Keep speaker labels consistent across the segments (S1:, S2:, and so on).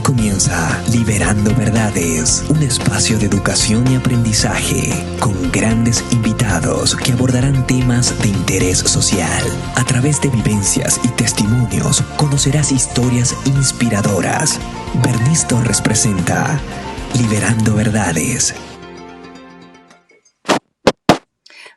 S1: Comienza Liberando Verdades, un espacio de educación y aprendizaje con grandes invitados que abordarán temas de interés social. A través de vivencias y testimonios conocerás historias inspiradoras. Bernice Torres presenta Liberando Verdades.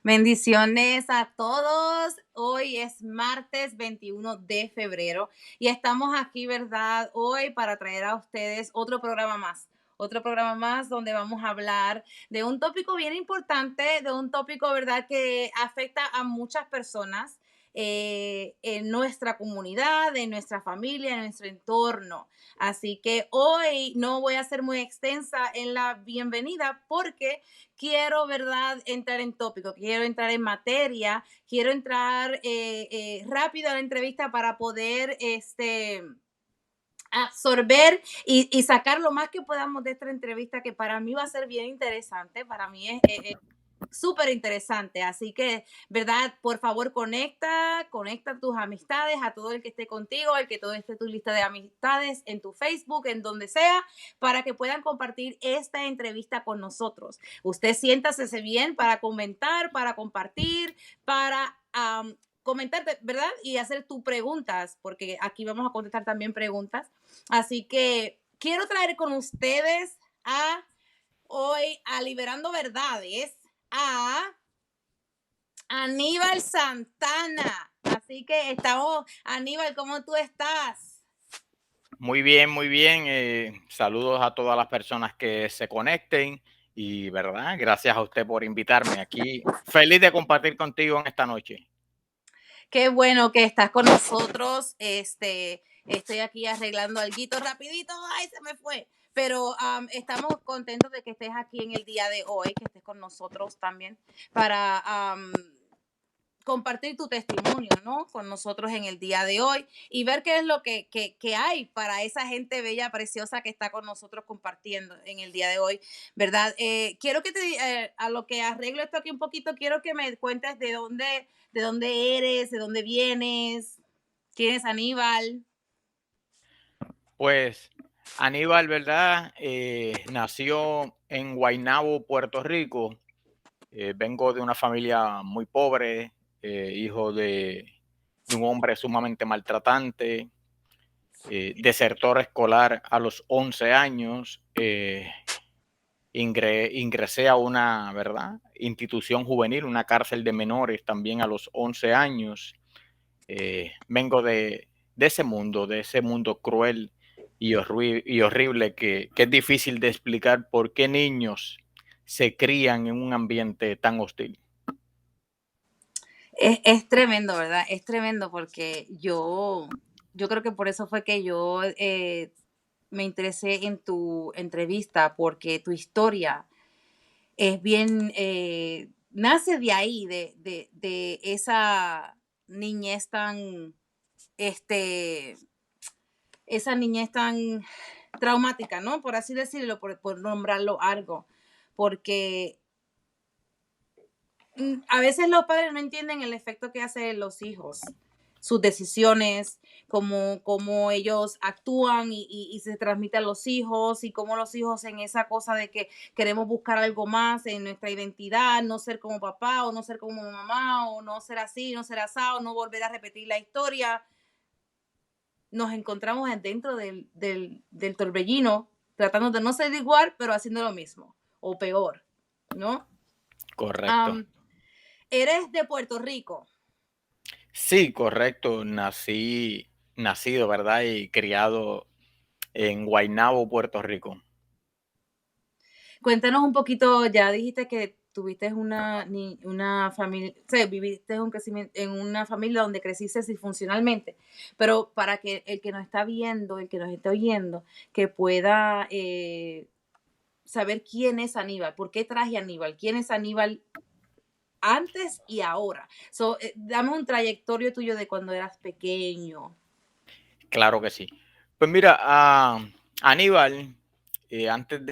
S2: Bendiciones a todos. Hoy es martes 21 de febrero y estamos aquí, ¿verdad? Hoy para traer a ustedes otro programa más donde vamos a hablar de un tópico bien importante, de un tópico, ¿verdad?, que afecta a muchas personas en nuestra comunidad, en nuestra familia, en nuestro entorno. Así que hoy no voy a ser muy extensa en la bienvenida porque quiero, ¿verdad?, entrar en tópico, quiero entrar en materia, quiero entrar rápido a la entrevista para poder absorber y sacar lo más que podamos de esta entrevista, que para mí va a ser bien interesante, para mí es súper interesante. Así que, ¿verdad? Por favor, conecta tus amistades, a todo el que esté contigo, el que todo esté tu lista de amistades en tu Facebook, en donde sea, para que puedan compartir esta entrevista con nosotros. Usted siéntase bien para comentar, para compartir, para comentar, ¿verdad? Y hacer tus preguntas, porque aquí vamos a contestar también preguntas. Así que quiero traer con ustedes hoy a Liberando Verdades a Aníbal Santana. Así que estamos, Aníbal, ¿cómo tú estás?
S3: Muy bien, muy bien. Saludos a todas las personas que se conecten y, ¿verdad? Gracias a usted por invitarme aquí. Feliz de compartir contigo en esta noche.
S2: Qué bueno que estás con nosotros. Estoy aquí arreglando alguito rapidito. ¡Ay, se me fue! Pero estamos contentos de que estés aquí en el día de hoy, que estés con nosotros también para compartir tu testimonio, ¿no?, con nosotros en el día de hoy y ver qué es lo que hay para esa gente bella, preciosa que está con nosotros compartiendo en el día de hoy, ¿verdad? Quiero que a lo que arreglo esto aquí un poquito, quiero que me cuentes de dónde eres, de dónde vienes, quién es Aníbal.
S3: Pues Aníbal, ¿verdad? Nació en Guaynabo, Puerto Rico. Vengo de una familia muy pobre, hijo de un hombre sumamente maltratante, desertor escolar a los 11 años. Ingresé a una, ¿verdad?, institución juvenil, una cárcel de menores también a los 11 años. Vengo de ese mundo cruel y horrible que es difícil de explicar por qué niños se crían en un ambiente tan hostil.
S2: Es tremendo, ¿verdad? Es tremendo porque yo creo que por eso fue que yo me interesé en tu entrevista, porque tu historia es bien, nace de ahí, de esa niñez tan, este, esa niñez tan traumática, ¿no? Por así decirlo, por nombrarlo algo, porque a veces los padres no entienden el efecto que hacen los hijos, sus decisiones, cómo ellos actúan y se transmite a los hijos, y cómo los hijos en esa cosa de que queremos buscar algo más en nuestra identidad, no ser como papá o no ser como mamá o no ser así, no ser asado, no volver a repetir la historia. Nos encontramos dentro del torbellino, tratando de no ser igual, pero haciendo lo mismo o peor, ¿no?
S3: Correcto.
S2: Am, Eres de Puerto Rico.
S3: Sí, correcto. Nacido, ¿verdad? Y criado en Guaynabo, Puerto Rico.
S2: Cuéntanos un poquito, ya dijiste que tuviste una familia, o sea, viviste un crecimiento en una familia donde creciste disfuncionalmente, pero para que el que nos está viendo, el que nos está oyendo, que pueda saber quién es Aníbal, por qué traje a Aníbal, quién es Aníbal antes y ahora. Dame un trayectorio tuyo de cuando eras pequeño.
S3: Claro que sí. Pues mira, Aníbal, antes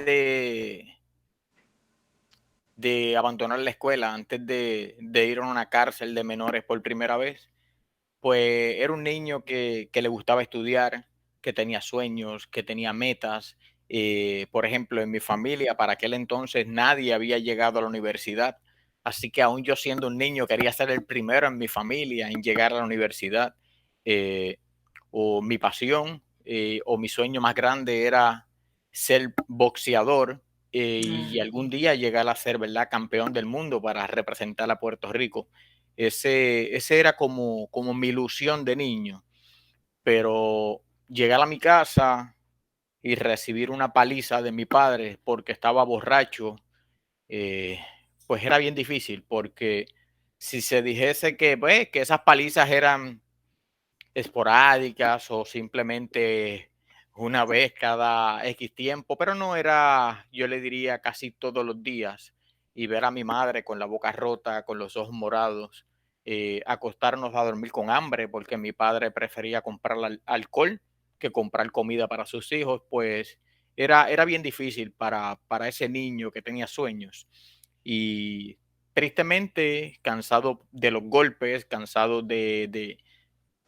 S3: de abandonar la escuela, antes de ir a una cárcel de menores por primera vez, pues era un niño que le gustaba estudiar, que tenía sueños, que tenía metas. Por ejemplo, en mi familia, para aquel entonces nadie había llegado a la universidad, así que aún yo siendo un niño quería ser el primero en mi familia en llegar a la universidad. Eh, o mi pasión o mi sueño más grande era ser boxeador y algún día llegar a ser, ¿verdad?, campeón del mundo para representar a Puerto Rico. Ese era como mi ilusión de niño, pero llegar a mi casa y recibir una paliza de mi padre porque estaba borracho, eh, pues era bien difícil, porque si se dijese que, pues, que esas palizas eran esporádicas o simplemente una vez cada X tiempo, pero no era, yo le diría, casi todos los días. Y ver a mi madre con la boca rota, con los ojos morados, acostarnos a dormir con hambre, porque mi padre prefería comprar alcohol que comprar comida para sus hijos, pues era bien difícil para ese niño que tenía sueños. Y tristemente, cansado de los golpes, cansado de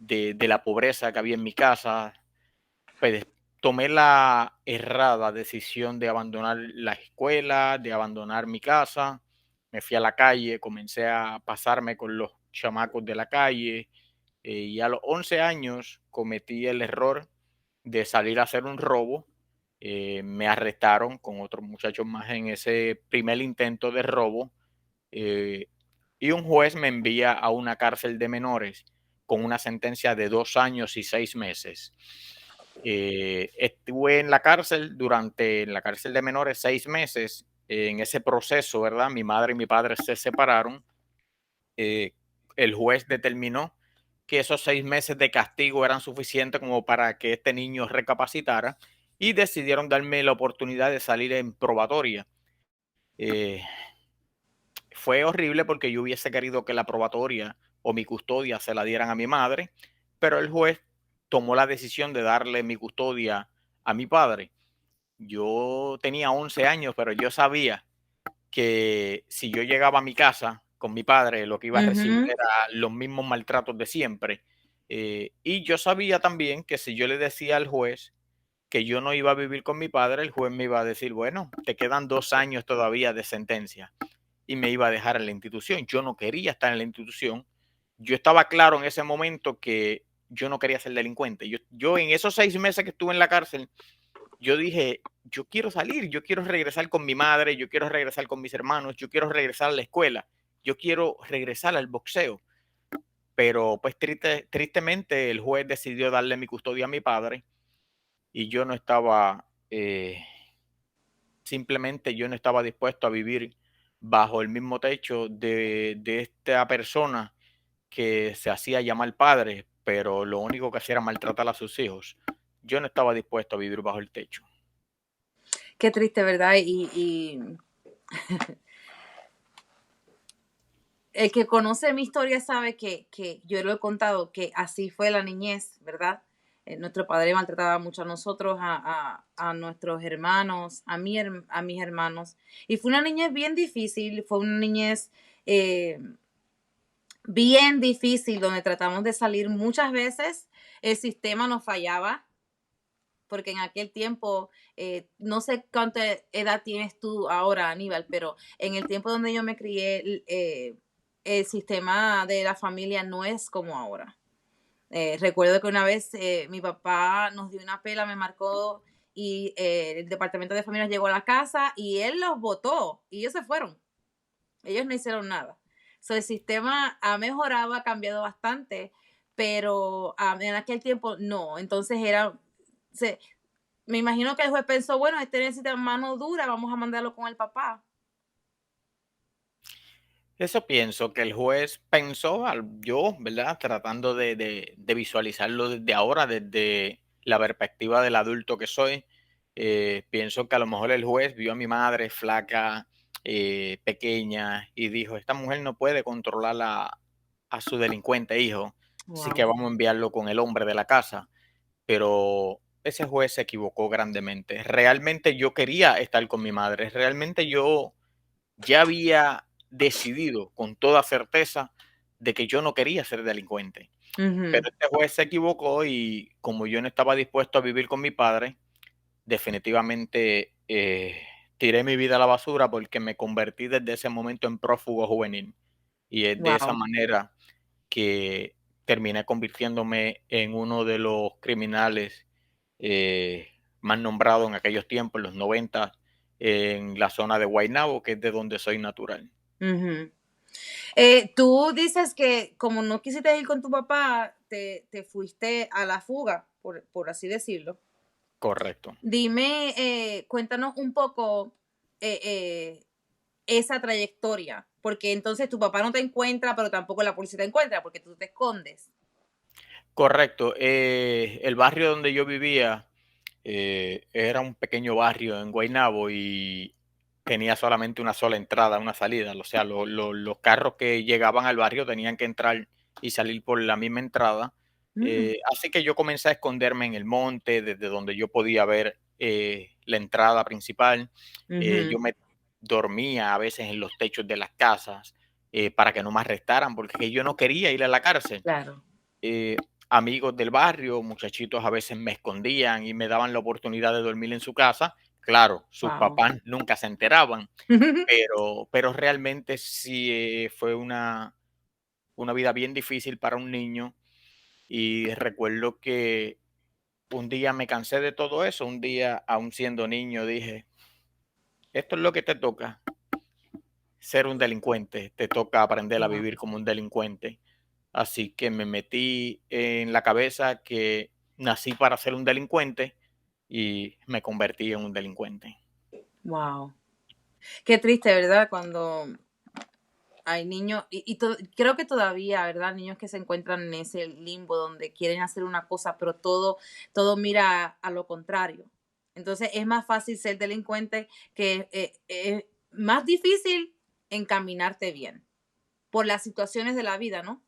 S3: la pobreza que había en mi casa, pues tomé la errada decisión de abandonar la escuela, de abandonar mi casa. Me fui a la calle, comencé a pasarme con los chamacos de la calle y a los 11 años cometí el error de salir a hacer un robo. Me arrestaron con otros muchachos más en ese primer intento de robo. eh, y un juez me envía a una cárcel de menores con una sentencia de 2 años y 6 meses. Estuve en la cárcel de menores 6 meses. En ese proceso, ¿verdad? Mi madre y mi padre se separaron. Eh, el juez determinó que esos 6 meses de castigo eran suficientes como para que este niño recapacitara y decidieron darme la oportunidad de salir en probatoria. Eh, Fue horrible porque yo hubiese querido que la probatoria o mi custodia se la dieran a mi madre, pero el juez tomó la decisión de darle mi custodia a mi padre. Yo tenía 11 años, pero yo sabía que si yo llegaba a mi casa con mi padre, lo que iba a recibir
S2: Ujú.
S3: era los mismos maltratos de siempre. Y yo sabía también que si yo le decía al juez que yo no iba a vivir con mi padre, el juez me iba a decir, bueno, te quedan 2 años todavía de sentencia y me iba a dejar en la institución. Yo no quería estar en la institución. Yo estaba claro en ese momento que yo no quería ser delincuente. Yo en esos 6 meses que estuve en la cárcel, yo dije, yo quiero salir, yo quiero regresar con mi madre, yo quiero regresar con mis hermanos, yo quiero regresar a la escuela, yo quiero regresar al boxeo. Pero pues tristemente el juez decidió darle mi custodia a mi padre y yo no estaba, simplemente yo no estaba dispuesto a vivir bajo el mismo techo de esta persona que se hacía llamar padre, pero lo único que hacía era maltratar a sus hijos. Yo no estaba dispuesto a vivir bajo el techo.
S2: Qué triste, ¿verdad? Y el que conoce mi historia sabe que yo lo he contado, que así fue la niñez, ¿verdad? Nuestro padre maltrataba mucho a nosotros, a nuestros hermanos, a mis hermanos. Y fue una niñez bien difícil, fue una niñez eh, bien difícil donde tratamos de salir muchas veces. El sistema nos fallaba, porque en aquel tiempo, no sé cuánta edad tienes tú ahora, Aníbal, pero en el tiempo donde yo me crié, el sistema de la familia no es como ahora. Recuerdo que una vez mi papá nos dio una pela, me marcó y el departamento de familia llegó a la casa y él los votó y ellos se fueron. Ellos no hicieron nada. So, el sistema ha mejorado, ha cambiado bastante, pero en aquel tiempo no. Entonces se, me imagino que el juez pensó, bueno, este necesita mano dura, vamos a mandarlo con el papá.
S3: Eso pienso que el juez pensó, yo, ¿verdad? Tratando de visualizarlo desde ahora, desde la perspectiva del adulto que soy, pienso que a lo mejor el juez vio a mi madre flaca, pequeña, y dijo, esta mujer no puede controlar a su delincuente hijo, así que
S2: Wow.
S3: vamos a enviarlo con el hombre de la casa. Pero ese juez se equivocó grandemente. Realmente yo quería estar con mi madre, realmente yo ya había decidido con toda certeza de que yo no quería ser delincuente.
S2: Ujú.
S3: Pero este juez se equivocó y como yo no estaba dispuesto a vivir con mi padre, definitivamente tiré mi vida a la basura porque me convertí desde ese momento en prófugo juvenil. Y es de esa
S2: Wow.
S3: manera que terminé convirtiéndome en uno de los criminales más nombrados en aquellos tiempos, en los 90, en la zona de Guaynabo, que es de donde soy natural.
S2: Ujú. Tú dices que como no quisiste ir con tu papá, te fuiste a la fuga, por así decirlo.
S3: Correcto.
S2: Dime, cuéntanos un poco eh, esa trayectoria, porque entonces tu papá no te encuentra, pero tampoco la policía te encuentra, porque tú te escondes.
S3: Correcto. El barrio donde yo vivía era un pequeño barrio en Guaynabo y tenía solamente una sola entrada, una salida. O sea, los carros que llegaban al barrio tenían que entrar y salir por la misma entrada.
S2: Mm,
S3: Así que yo comencé a esconderme en el monte, desde donde yo podía ver la entrada principal. Yo
S2: ujú,
S3: me dormía a veces en los techos de las casas para que no me arrestaran, porque yo no quería ir a la cárcel.
S2: claro.
S3: eh, Amigos del barrio, muchachitos a veces me escondían y me daban la oportunidad de dormir en su casa. Claro, sus
S2: Wow.
S3: papás nunca se enteraban, pero realmente sí fue una vida bien difícil para un niño. Y recuerdo que un día me cansé de todo eso, un día, aún siendo niño, dije, esto es lo que te toca, ser un delincuente, te toca aprender a
S2: Wow.
S3: vivir como un delincuente. Así que me metí en la cabeza que nací para ser un delincuente y me convertí en un delincuente.
S2: Wow. Qué triste, ¿verdad? Cuando hay niños, creo que todavía, ¿verdad? Niños que se encuentran en ese limbo donde quieren hacer una cosa, pero todo mira a lo contrario. Entonces es más fácil ser delincuente que es más difícil encaminarte bien por las situaciones de la vida, ¿no?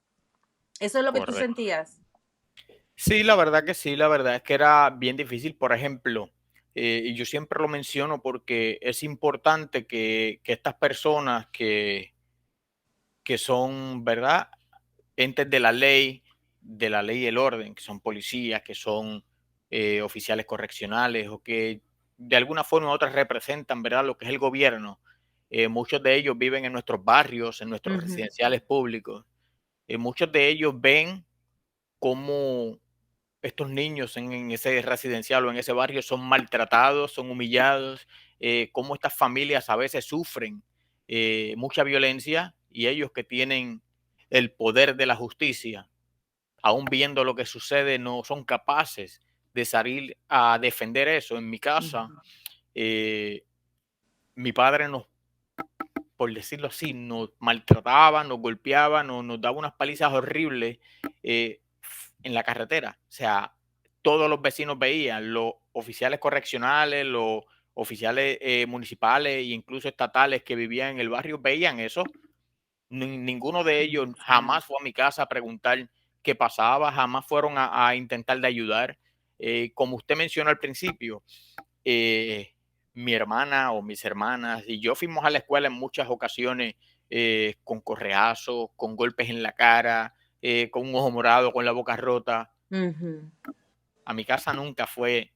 S2: Eso es lo que tú
S3: Correcto.
S2: sentías.
S3: Sí, la verdad que sí, la verdad es que era bien difícil, por ejemplo, y yo siempre lo menciono porque es importante que estas personas que son, ¿verdad? Entes de la ley y el orden, que son policías, que son oficiales correccionales o que de alguna forma u otra representan, ¿verdad? Lo que es el gobierno. Muchos de ellos viven en nuestros barrios, en nuestros
S2: Ujú,
S3: residenciales públicos. Muchos de ellos ven cómo estos niños en ese residencial o en ese barrio son maltratados, son humillados, cómo estas familias a veces sufren mucha violencia y ellos que tienen el poder de la justicia, aún viendo lo que sucede, no son capaces de salir a defender eso. En mi casa,
S2: ujú.
S3: eh, mi padre nos, por decirlo así, nos maltrataba, nos golpeaba, nos daba unas palizas horribles eh, en la carretera. O sea, todos los vecinos veían, los oficiales correccionales, los oficiales municipales e incluso estatales que vivían en el barrio veían eso. Ninguno de ellos
S2: Wow.
S3: jamás fue a mi casa a preguntar qué pasaba, jamás fueron a intentar de ayudar. Como usted mencionó al principio, eh, mi hermana o mis hermanas y yo fuimos a la escuela en muchas ocasiones con correazos, con golpes en la cara, con un ojo morado, con la boca rota.
S2: Ujú.
S3: A mi casa nunca fue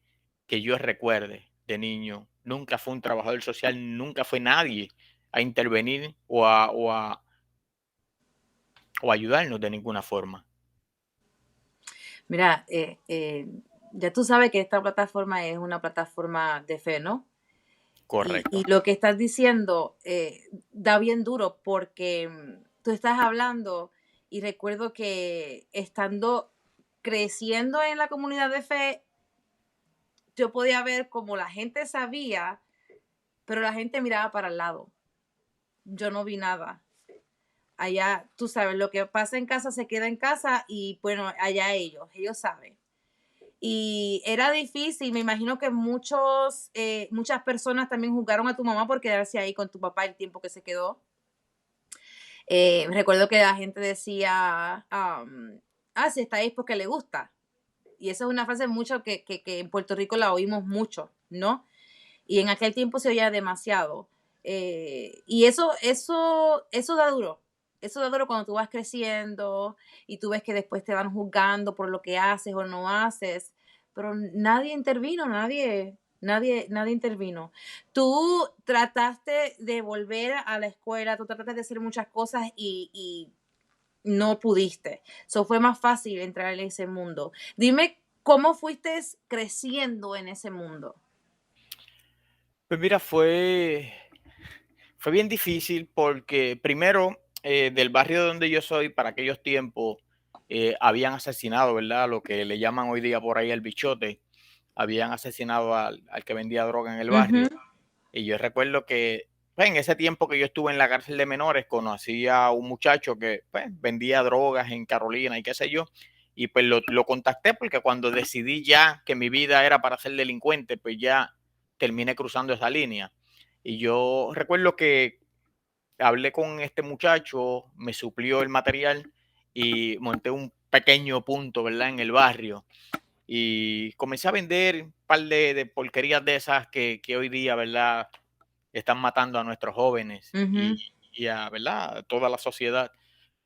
S3: que yo recuerde de niño, nunca fue un trabajador social, nunca fue nadie a intervenir o ayudarnos de ninguna forma.
S2: Mira, ya tú sabes que esta plataforma es una plataforma de fe, ¿no? Y
S3: Correcto.
S2: lo que estás diciendo da bien duro porque tú estás hablando y recuerdo que estando creciendo en la comunidad de fe, yo podía ver como la gente sabía, pero la gente miraba para el lado. Yo no vi nada. Allá, tú sabes, lo que pasa en casa se queda en casa y bueno, allá ellos saben. Y era difícil, me imagino que muchas personas también juzgaron a tu mamá por quedarse ahí con tu papá el tiempo que se quedó. Recuerdo que la gente decía, si está ahí es porque le gusta. Y esa es una frase mucho que en Puerto Rico la oímos mucho, ¿no? Y en aquel tiempo se oía demasiado. Y eso da duro. eso da duro cuando tú vas creciendo y tú ves que después te van juzgando por lo que haces o no haces, pero nadie intervino, nadie intervino. Tú trataste de volver a la escuela, tú trataste de hacer muchas cosas y no pudiste. Eso fue más fácil entrar en ese mundo. Dime cómo fuiste creciendo en ese mundo.
S3: Pues mira, fue bien difícil porque primero, del barrio donde yo soy, para aquellos tiempos, habían asesinado, ¿verdad? Lo que le llaman hoy día por ahí el bichote. Habían asesinado al que vendía droga en el barrio.
S2: Ujú,
S3: Y yo recuerdo que pues, en ese tiempo que yo estuve en la cárcel de menores, conocí a un muchacho que pues, vendía drogas en Carolina y qué sé yo. Y pues lo contacté porque cuando decidí ya que mi vida era para ser delincuente, pues ya terminé cruzando esa línea. Y yo recuerdo que hablé con este muchacho, me suplió el material y monté un pequeño punto, ¿verdad? En el barrio. Y comencé a vender un par de porquerías de esas que hoy día, ¿verdad? Están matando a nuestros jóvenes
S2: ujú,
S3: y a, ¿verdad? A toda la sociedad.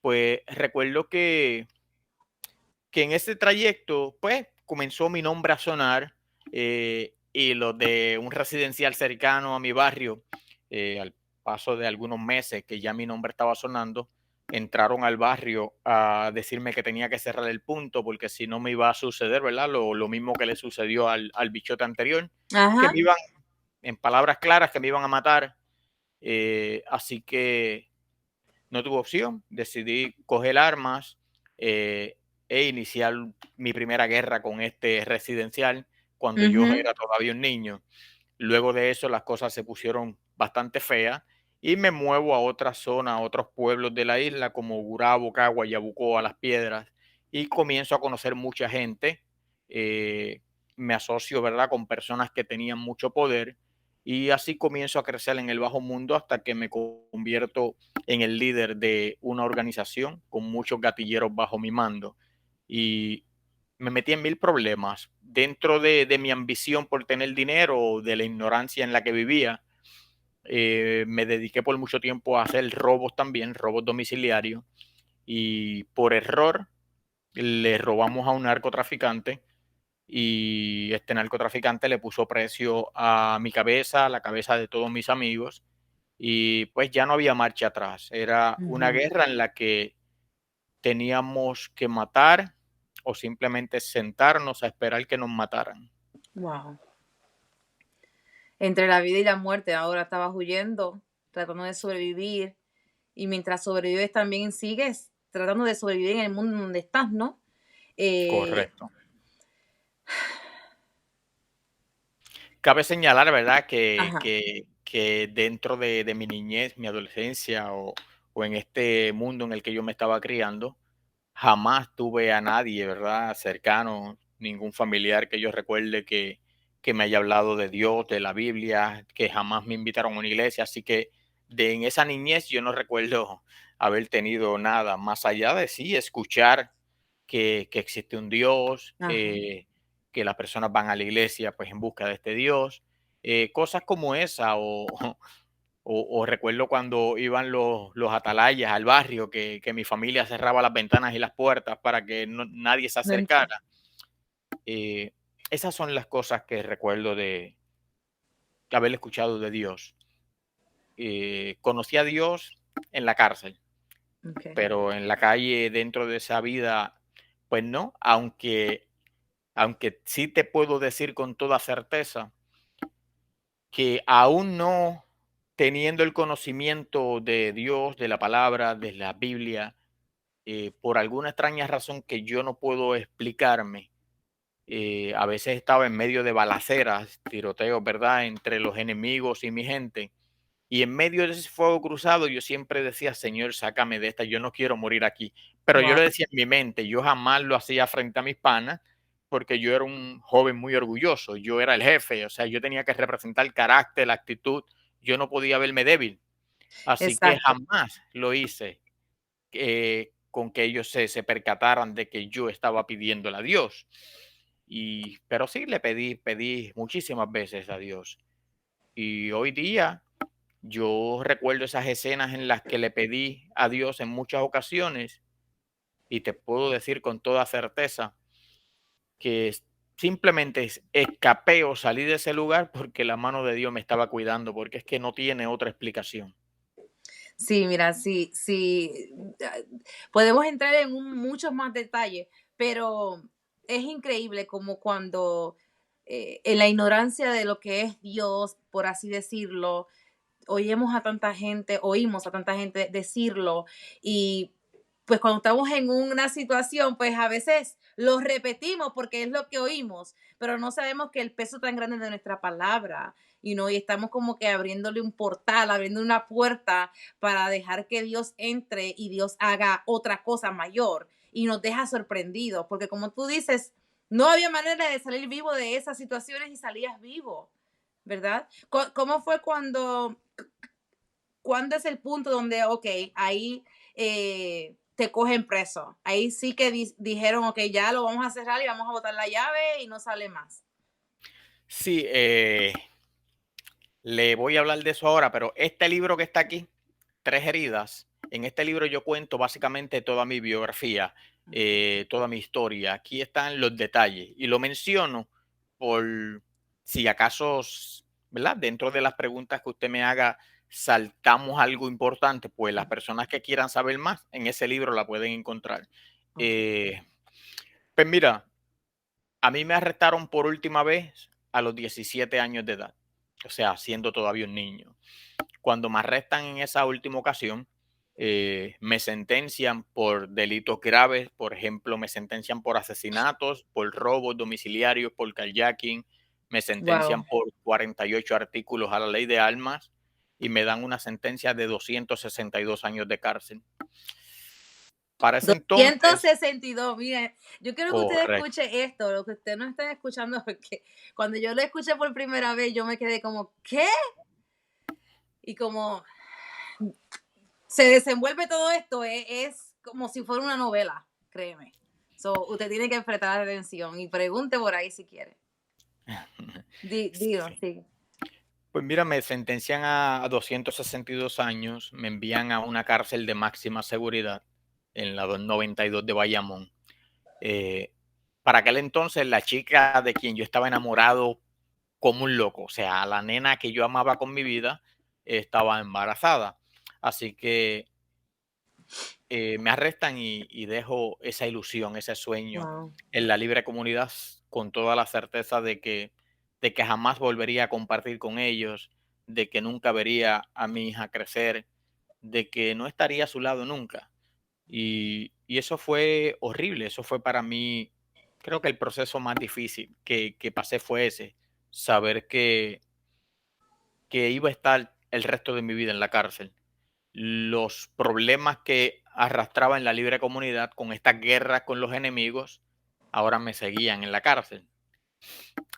S3: Pues recuerdo que en ese trayecto, pues comenzó mi nombre a sonar y los de un residencial cercano a mi barrio, al paso de algunos meses que ya mi nombre estaba sonando, entraron al barrio a decirme que tenía que cerrar el punto porque si no me iba a suceder, ¿verdad? Lo mismo que le sucedió al bichote anterior, que
S2: ajá,
S3: me iban, en palabras claras, que me iban a matar. Así que no tuve opción, decidí coger armas eh, e iniciar mi primera guerra con este residencial cuando yo
S2: ujú,
S3: era todavía un niño. Luego de eso las cosas se pusieron bastante feas y me muevo a otra zona, a otros pueblos de la isla como Gurabo, Cagua, Yabucoa, Las Piedras y comienzo a conocer mucha gente. eh, Me asocio, ¿verdad?, con personas que tenían mucho poder y así comienzo a crecer en el bajo mundo hasta que me convierto en el líder de una organización con muchos gatilleros bajo mi mando. Y me metí en mil problemas dentro de mi ambición por tener dinero o de la ignorancia en la que vivía. Me dediqué por mucho tiempo a hacer robos también, robos domiciliarios, y por error le robamos a un narcotraficante y este narcotraficante le puso precio a mi cabeza, a la cabeza de todos mis amigos y pues ya no había marcha atrás. Era una
S2: ujú.
S3: guerra en la que teníamos que matar o simplemente sentarnos a esperar que nos mataran.
S2: Wow. Entre la vida y la muerte, ahora estabas huyendo, tratando de sobrevivir, y mientras sobrevives también sigues tratando de sobrevivir en el mundo donde estás, ¿no? Eh,
S3: Correcto. Cabe señalar, ¿verdad?,
S2: ajá.
S3: que dentro de mi niñez, mi adolescencia o en este mundo en el que yo me estaba criando, jamás tuve a nadie, ¿verdad?, cercano, ningún familiar que yo recuerde que me haya hablado de Dios, de la Biblia, que jamás me invitaron a una iglesia. Así que en esa niñez yo no recuerdo haber tenido nada más allá de sí escuchar que existe un Dios,
S2: Ajá.
S3: que las personas van a la iglesia pues en busca de este Dios, cosas como esa o recuerdo cuando iban los atalayas al barrio, que mi familia cerraba las ventanas y las puertas para que nadie se
S2: No ent-
S3: acercara. Eh, Esas son las cosas que recuerdo de haber escuchado de Dios. Conocí a Dios en la cárcel,
S2: Okay.
S3: pero en la calle, dentro de esa vida, pues no, aunque sí te puedo decir con toda certeza que aún no teniendo el conocimiento de Dios, de la palabra, de la Biblia, por alguna extraña razón que yo no puedo explicarme, a veces estaba en medio de balaceras, tiroteos, ¿verdad?, entre los enemigos y mi gente. Y en medio de ese fuego cruzado, yo siempre decía, Señor, sácame de esta, yo no quiero morir aquí. Pero yo
S2: Wow.
S3: lo decía en mi mente, yo jamás lo hacía frente a mis panas, porque yo era un joven muy orgulloso, yo era el jefe, o sea, yo tenía que representar el carácter, la actitud, yo no podía verme débil. Así que
S2: Exacto.
S3: jamás lo hice con que ellos se percataran de que yo estaba pidiéndole a Dios. Pero sí le pedí muchísimas veces a Dios. Y hoy día Yo recuerdo esas escenas en las que le pedí a Dios en muchas ocasiones y te puedo decir con toda certeza que simplemente escapé o salí de ese lugar porque la mano de Dios me estaba cuidando, porque es que no tiene otra explicación.
S2: Sí, mira, sí, sí, podemos entrar en muchos más detalles, pero es increíble como cuando en la ignorancia de lo que es Dios, por así decirlo, oímos a tanta gente decirlo y pues cuando estamos en una situación, pues a veces lo repetimos porque es lo que oímos, pero no sabemos que el peso tan grande de nuestra palabra, y estamos como que abriéndole un portal, abriendo una puerta para dejar que Dios entre y Dios haga otra cosa mayor y nos deja sorprendidos, porque como tú dices, no había manera de salir vivo de esas situaciones y salías vivo, ¿verdad? ¿Cómo fue cuándo es el punto donde, ok, ahí te cogen preso? Ahí sí que dijeron, ok, ya lo vamos a cerrar y vamos a botar la llave y no sale más.
S3: Sí, le voy a hablar de eso ahora, pero este libro que está aquí, Tres heridas, en este libro yo cuento básicamente toda mi biografía, toda mi historia. Aquí están los detalles y lo menciono por si acaso, ¿verdad? Dentro de las preguntas que usted me haga, saltamos algo importante, pues las personas que quieran saber más en ese libro la pueden encontrar.
S2: Ok.
S3: Eh, pues mira, a mí me arrestaron por última vez a los 17 años de edad, o sea, siendo todavía un niño. Cuando me arrestan en esa última ocasión, me sentencian por delitos graves, por ejemplo, me sentencian por asesinatos, por robos domiciliarios, por carjacking, me sentencian
S2: Wow.
S3: por 48 artículos a la ley de armas y me dan una sentencia de 262 años de cárcel. Para ese
S2: doscientos
S3: entonces,
S2: sesenta y dos Miren, yo quiero que usted
S3: correcto.
S2: escuche esto, lo que usted no está escuchando, porque cuando yo lo escuché por primera vez, yo me quedé como, ¿qué? Y como se desenvuelve todo esto, es como si fuera una novela, créeme. So, usted tiene que prestar atención y pregunte por ahí si quiere. Digo,
S3: Sí.
S2: sí.
S3: Pues mira, me sentencian a 262 años, me envían a una cárcel de máxima seguridad en la 92 de Bayamón. Eh, para aquel entonces, la chica de quien yo estaba enamorado como un loco, o sea, la nena que yo amaba con mi vida, estaba embarazada. Así que me arrestan y dejo esa ilusión, ese sueño
S2: Wow.
S3: en la libre comunidad con toda la certeza de que jamás volvería a compartir con ellos, de que nunca vería a mi hija crecer, de que no estaría a su lado nunca. Y eso fue horrible, eso fue para mí, creo que el proceso más difícil que pasé fue ese, saber que iba a estar el resto de mi vida en la cárcel. Los problemas que arrastraba en la libre comunidad con esta guerra con los enemigos, ahora me seguían en la cárcel.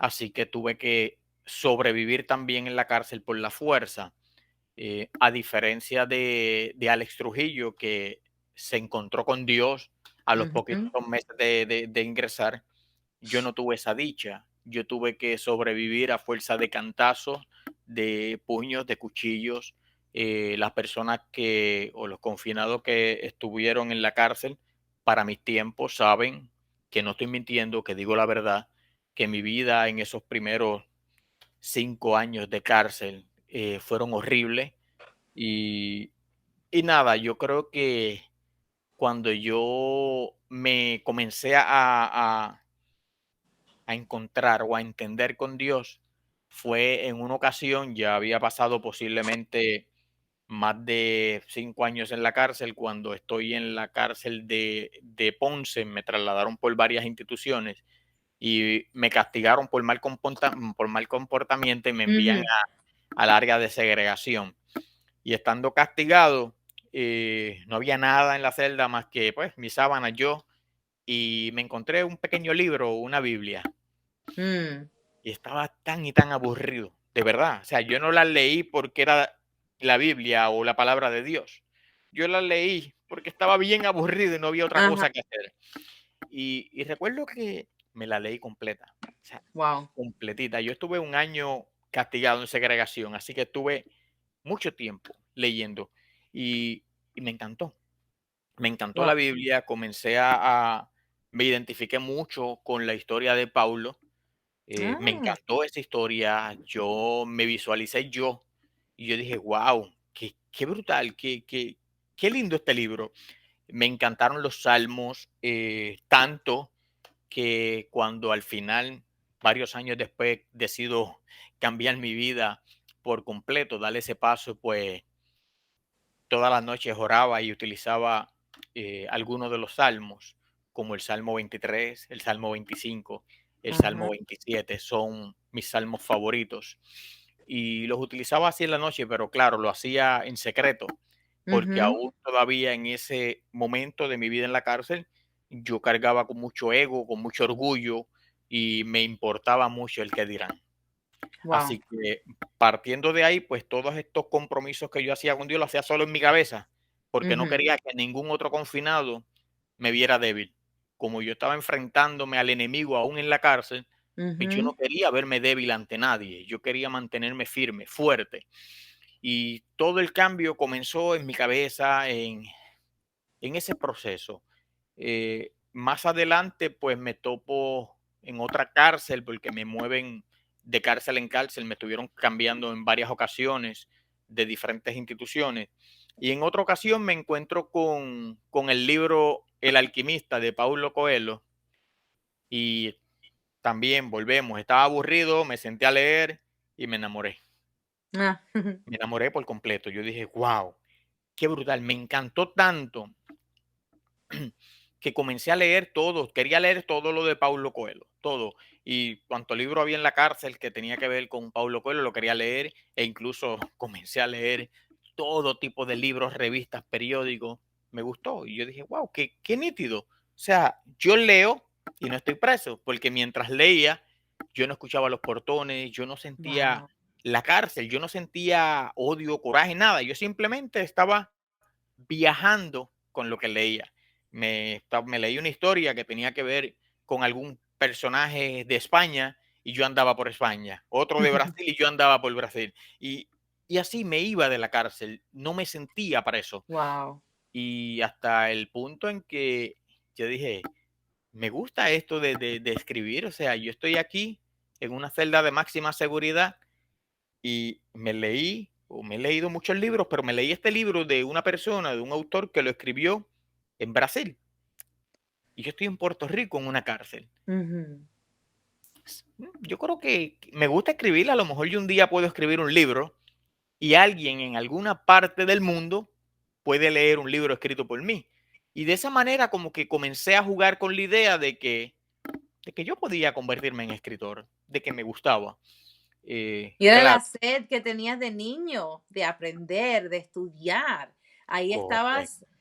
S3: Así que tuve que sobrevivir también en la cárcel por la fuerza. A diferencia de Alex Trujillo, que se encontró con Dios a los poquitos
S2: Ujú.
S3: meses de ingresar, yo no tuve esa dicha. Yo tuve que sobrevivir a fuerza de cantazos, de puños, de cuchillos. Las personas que, o los confinados que estuvieron en la cárcel, para mis tiempos, saben que no estoy mintiendo, que digo la verdad, que mi vida en esos primeros 5 años de cárcel fueron horribles. Y, y nada, yo creo que cuando yo me comencé a encontrar o a entender con Dios fue en una ocasión, ya había pasado posiblemente más de 5 años en la cárcel, cuando estoy en la cárcel de Ponce, me trasladaron por varias instituciones y me castigaron por mal comportamiento y me envían
S2: Ujú.
S3: al área de segregación. Y estando castigado, no había nada en la celda más que pues mi sábana, yo, y me encontré un pequeño libro, una Biblia,
S2: Mm.
S3: y estaba tan y tan aburrido, de verdad. O sea, yo no la leí porque era la Biblia o la palabra de Dios. Yo la leí porque estaba bien aburrido y no había otra
S2: Ajá.
S3: cosa que hacer. Y recuerdo que me la leí completa, o sea,
S2: Wow.
S3: completita. Yo estuve un año castigado en segregación, así que estuve mucho tiempo leyendo y me encantó. Me encantó
S2: Wow.
S3: la Biblia, me identifiqué mucho con la historia de Paulo, me
S2: Ah,
S3: encantó esa historia, yo me visualicé yo, y yo dije, wow, qué brutal, qué lindo este libro. Me encantaron los salmos, tanto que cuando al final, varios años después, decido cambiar mi vida por completo, darle ese paso, pues todas las noches oraba y utilizaba algunos de los salmos, como el Salmo 23, el Salmo 25, el
S2: ajá.
S3: Salmo 27, son mis salmos favoritos. Y los utilizaba así en la noche, pero claro, lo hacía en secreto, porque
S2: Ujú.
S3: aún todavía en ese momento de mi vida en la cárcel, yo cargaba con mucho ego, con mucho orgullo y me importaba mucho el que dirán.
S2: Wow.
S3: Así que partiendo de ahí, pues todos estos compromisos que yo hacía con Dios, lo hacía solo en mi cabeza, porque no
S2: Ujú,
S3: quería que ningún otro confinado me viera débil. Como yo estaba enfrentándome al enemigo aún en la cárcel, pues yo no
S2: ujú.
S3: quería verme débil ante nadie, yo quería mantenerme firme, fuerte. Y todo el cambio comenzó en mi cabeza, en ese proceso. Más adelante, pues me topo en otra cárcel porque me mueven de cárcel en cárcel, me estuvieron cambiando en varias ocasiones de diferentes instituciones. Y en otra ocasión me encuentro con el libro El alquimista de Paulo Coelho y también volvemos, estaba aburrido, me senté a leer y me enamoré.
S2: Ah,
S3: Me enamoré por completo. Yo dije, wow, qué brutal, me encantó tanto que comencé a leer todo, quería leer todo lo de Paulo Coelho, todo. Y cuanto libro había en la cárcel que tenía que ver con Paulo Coelho, lo quería leer e incluso comencé a leer todo tipo de libros, revistas, periódicos. Me gustó y yo dije, wow, qué nítido. O sea, yo leo y no estoy preso, porque mientras leía, yo no escuchaba los portones, yo no sentía
S2: wow.
S3: la cárcel, yo no sentía odio, coraje, nada. Yo simplemente estaba viajando con lo que leía. Me leí una historia que tenía que ver con algún personaje de España y yo andaba por España, otro de Brasil y yo andaba por Brasil. Y así me iba de la cárcel, no me sentía preso.
S2: Wow.
S3: Y hasta el punto en que yo dije, me gusta esto de escribir, o sea, yo estoy aquí en una celda de máxima seguridad y me leí, o me he leído muchos libros, pero me leí este libro de una persona, de un autor que lo escribió en Brasil. Y yo estoy en Puerto Rico en una cárcel.
S2: Ujú.
S3: Yo creo que me gusta escribir, a lo mejor yo un día puedo escribir un libro y alguien en alguna parte del mundo puede leer un libro escrito por mí. Y de esa manera como que comencé a jugar con la idea de que yo podía convertirme en escritor, de que me gustaba.
S2: Y era
S3: Claro,
S2: la sed que tenías de niño, de aprender, de estudiar. Ahí estabas,
S3: correcto.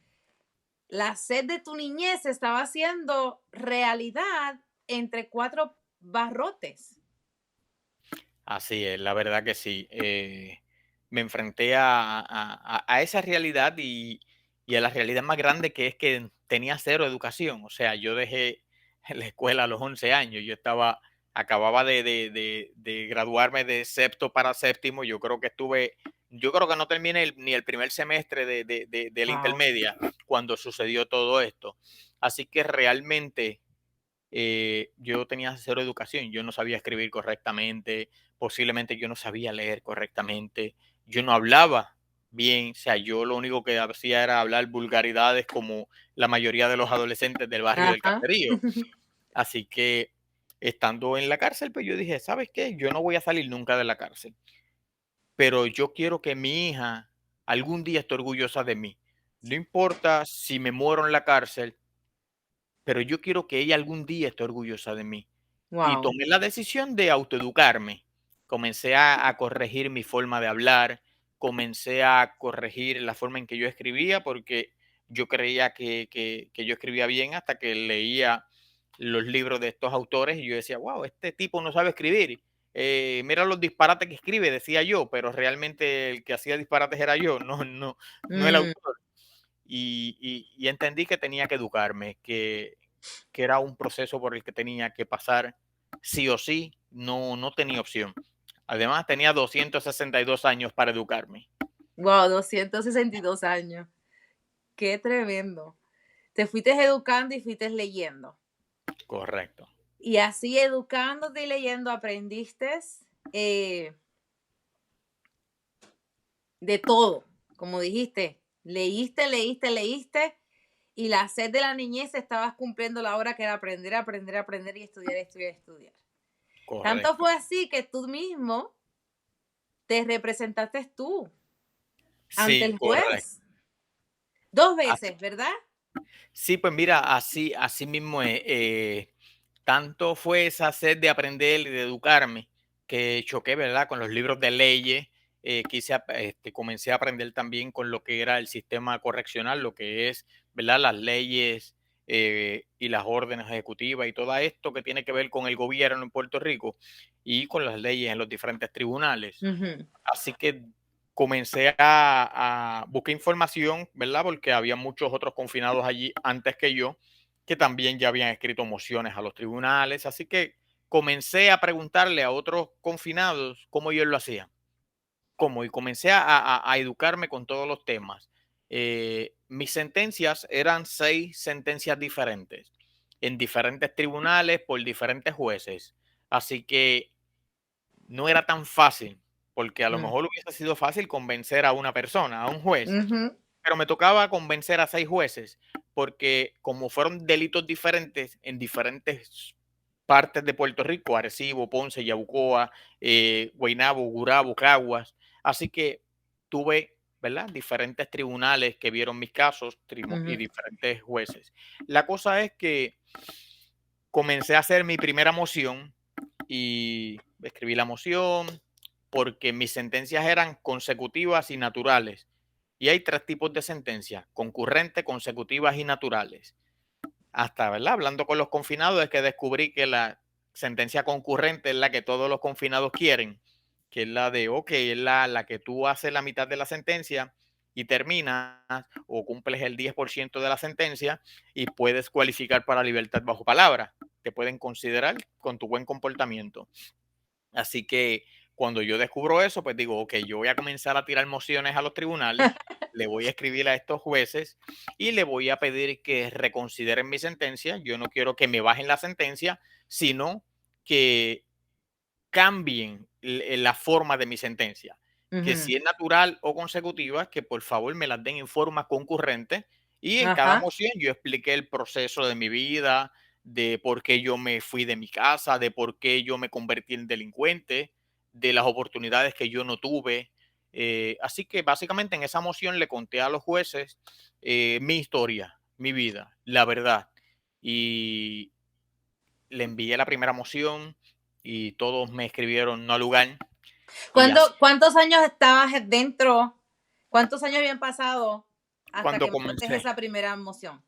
S2: la sed de tu niñez se estaba haciendo realidad entre cuatro barrotes.
S3: Así es, la verdad que sí. Me enfrenté a esa realidad y a la realidad más grande que es que tenía cero educación. O sea, yo dejé la escuela a los 11 años. Acababa de graduarme de sexto para séptimo. Yo creo que no terminé ni el primer semestre de la
S2: Wow.
S3: intermedia cuando sucedió todo esto. Así que realmente yo tenía cero educación, yo no sabía escribir correctamente, posiblemente yo no sabía leer correctamente, yo no hablaba bien, o sea, yo lo único que hacía era hablar vulgaridades como la mayoría de los adolescentes del barrio del
S2: Ajá.
S3: Caserío. Así que estando en la cárcel, pues yo dije, ¿sabes qué? Yo no voy a salir nunca de la cárcel, pero yo quiero que mi hija algún día esté orgullosa de mí. No importa si me muero en la cárcel, pero yo quiero que ella algún día esté orgullosa de mí. Y
S2: Wow.
S3: tomé la decisión de autoeducarme. Comencé a corregir mi forma de hablar, comencé a corregir la forma en que yo escribía, porque yo creía que yo escribía bien hasta que leía los libros de estos autores y yo decía, wow, este tipo no sabe escribir. Mira los disparates que escribe, decía yo, pero realmente el que hacía disparates era yo, no el
S2: Mm,
S3: autor. Y entendí que tenía que educarme, que era un proceso por el que tenía que pasar sí o sí, no tenía opción. Además, tenía 262 años para educarme.
S2: Wow, 262 años. Qué tremendo. Te fuiste educando y fuiste leyendo.
S3: Correcto.
S2: Y así educándote y leyendo aprendiste eh, de todo. Como dijiste, leíste, leíste, leíste y la sed de la niñez estabas cumpliendo la hora que era aprender, aprender, aprender y estudiar, estudiar, estudiar. Tanto
S3: Correcto.
S2: fue así que tú mismo te representaste tú ante
S3: Sí,
S2: el
S3: correcto.
S2: juez. Dos
S3: Así,
S2: veces, ¿verdad?
S3: sí, pues mira, así mismo es. Tanto fue esa sed de aprender y de educarme que choqué, ¿verdad? Con los libros de leyes. Comencé a aprender también con lo que era el sistema correccional, lo que es, ¿verdad? Las leyes y las órdenes ejecutivas y todo esto que tiene que ver con el gobierno en Puerto Rico y con las leyes en los diferentes tribunales.
S2: Ujú,
S3: Así que comencé a buscar información, ¿verdad? Porque había muchos otros confinados allí antes que yo, que también ya habían escrito mociones a los tribunales. Así que comencé a preguntarle a otros confinados cómo ellos lo hacían. Cómo, y comencé a educarme con todos los temas. Mis sentencias eran 6 sentencias diferentes, en diferentes tribunales, por diferentes jueces. Así que no era tan fácil, porque a lo
S2: mm,
S3: mejor hubiese sido fácil convencer a una persona, a un juez,
S2: ujú,
S3: pero me tocaba convencer a 6 jueces, porque como fueron delitos diferentes en diferentes partes de Puerto Rico, Arecibo, Ponce, Yabucoa, Guaynabo, Gurabo, Caguas, así que tuve, ¿verdad? Diferentes tribunales que vieron mis casos y
S2: ujú.
S3: diferentes jueces. La cosa es que comencé a hacer mi primera moción y escribí la moción porque mis sentencias eran consecutivas y naturales. Y hay 3 tipos de sentencias: concurrentes, consecutivas y naturales. Hasta, ¿verdad? Hablando con los confinados es que descubrí que la sentencia concurrente es la que todos los confinados quieren, que es la de, ok, es la que tú haces la mitad de la sentencia y terminas o cumples el 10% de la sentencia y puedes cualificar para libertad bajo palabra. Te pueden considerar con tu buen comportamiento. Así que cuando yo descubro eso, pues digo, ok, yo voy a comenzar a tirar mociones a los tribunales, le voy a escribir a estos jueces y le voy a pedir que reconsideren mi sentencia. Yo no quiero que me bajen la sentencia, sino que cambien la forma de mi sentencia. Que
S2: Ujú.
S3: si es natural o consecutiva, que por favor me las den en forma concurrente. Y en cada
S2: Ajá.
S3: moción yo expliqué el proceso de mi vida, de por qué yo me fui de mi casa, de por qué yo me convertí en delincuente, de las oportunidades que yo no tuve. Así que básicamente en esa moción le conté a los jueces mi historia, mi vida, la verdad. Y le envié la primera moción y todos me escribieron no al lugar y así.
S2: ¿Cuántos años estabas dentro? ¿Cuántos años habían pasado hasta
S3: Cuando
S2: que mandaste
S3: comencé,
S2: esa primera moción?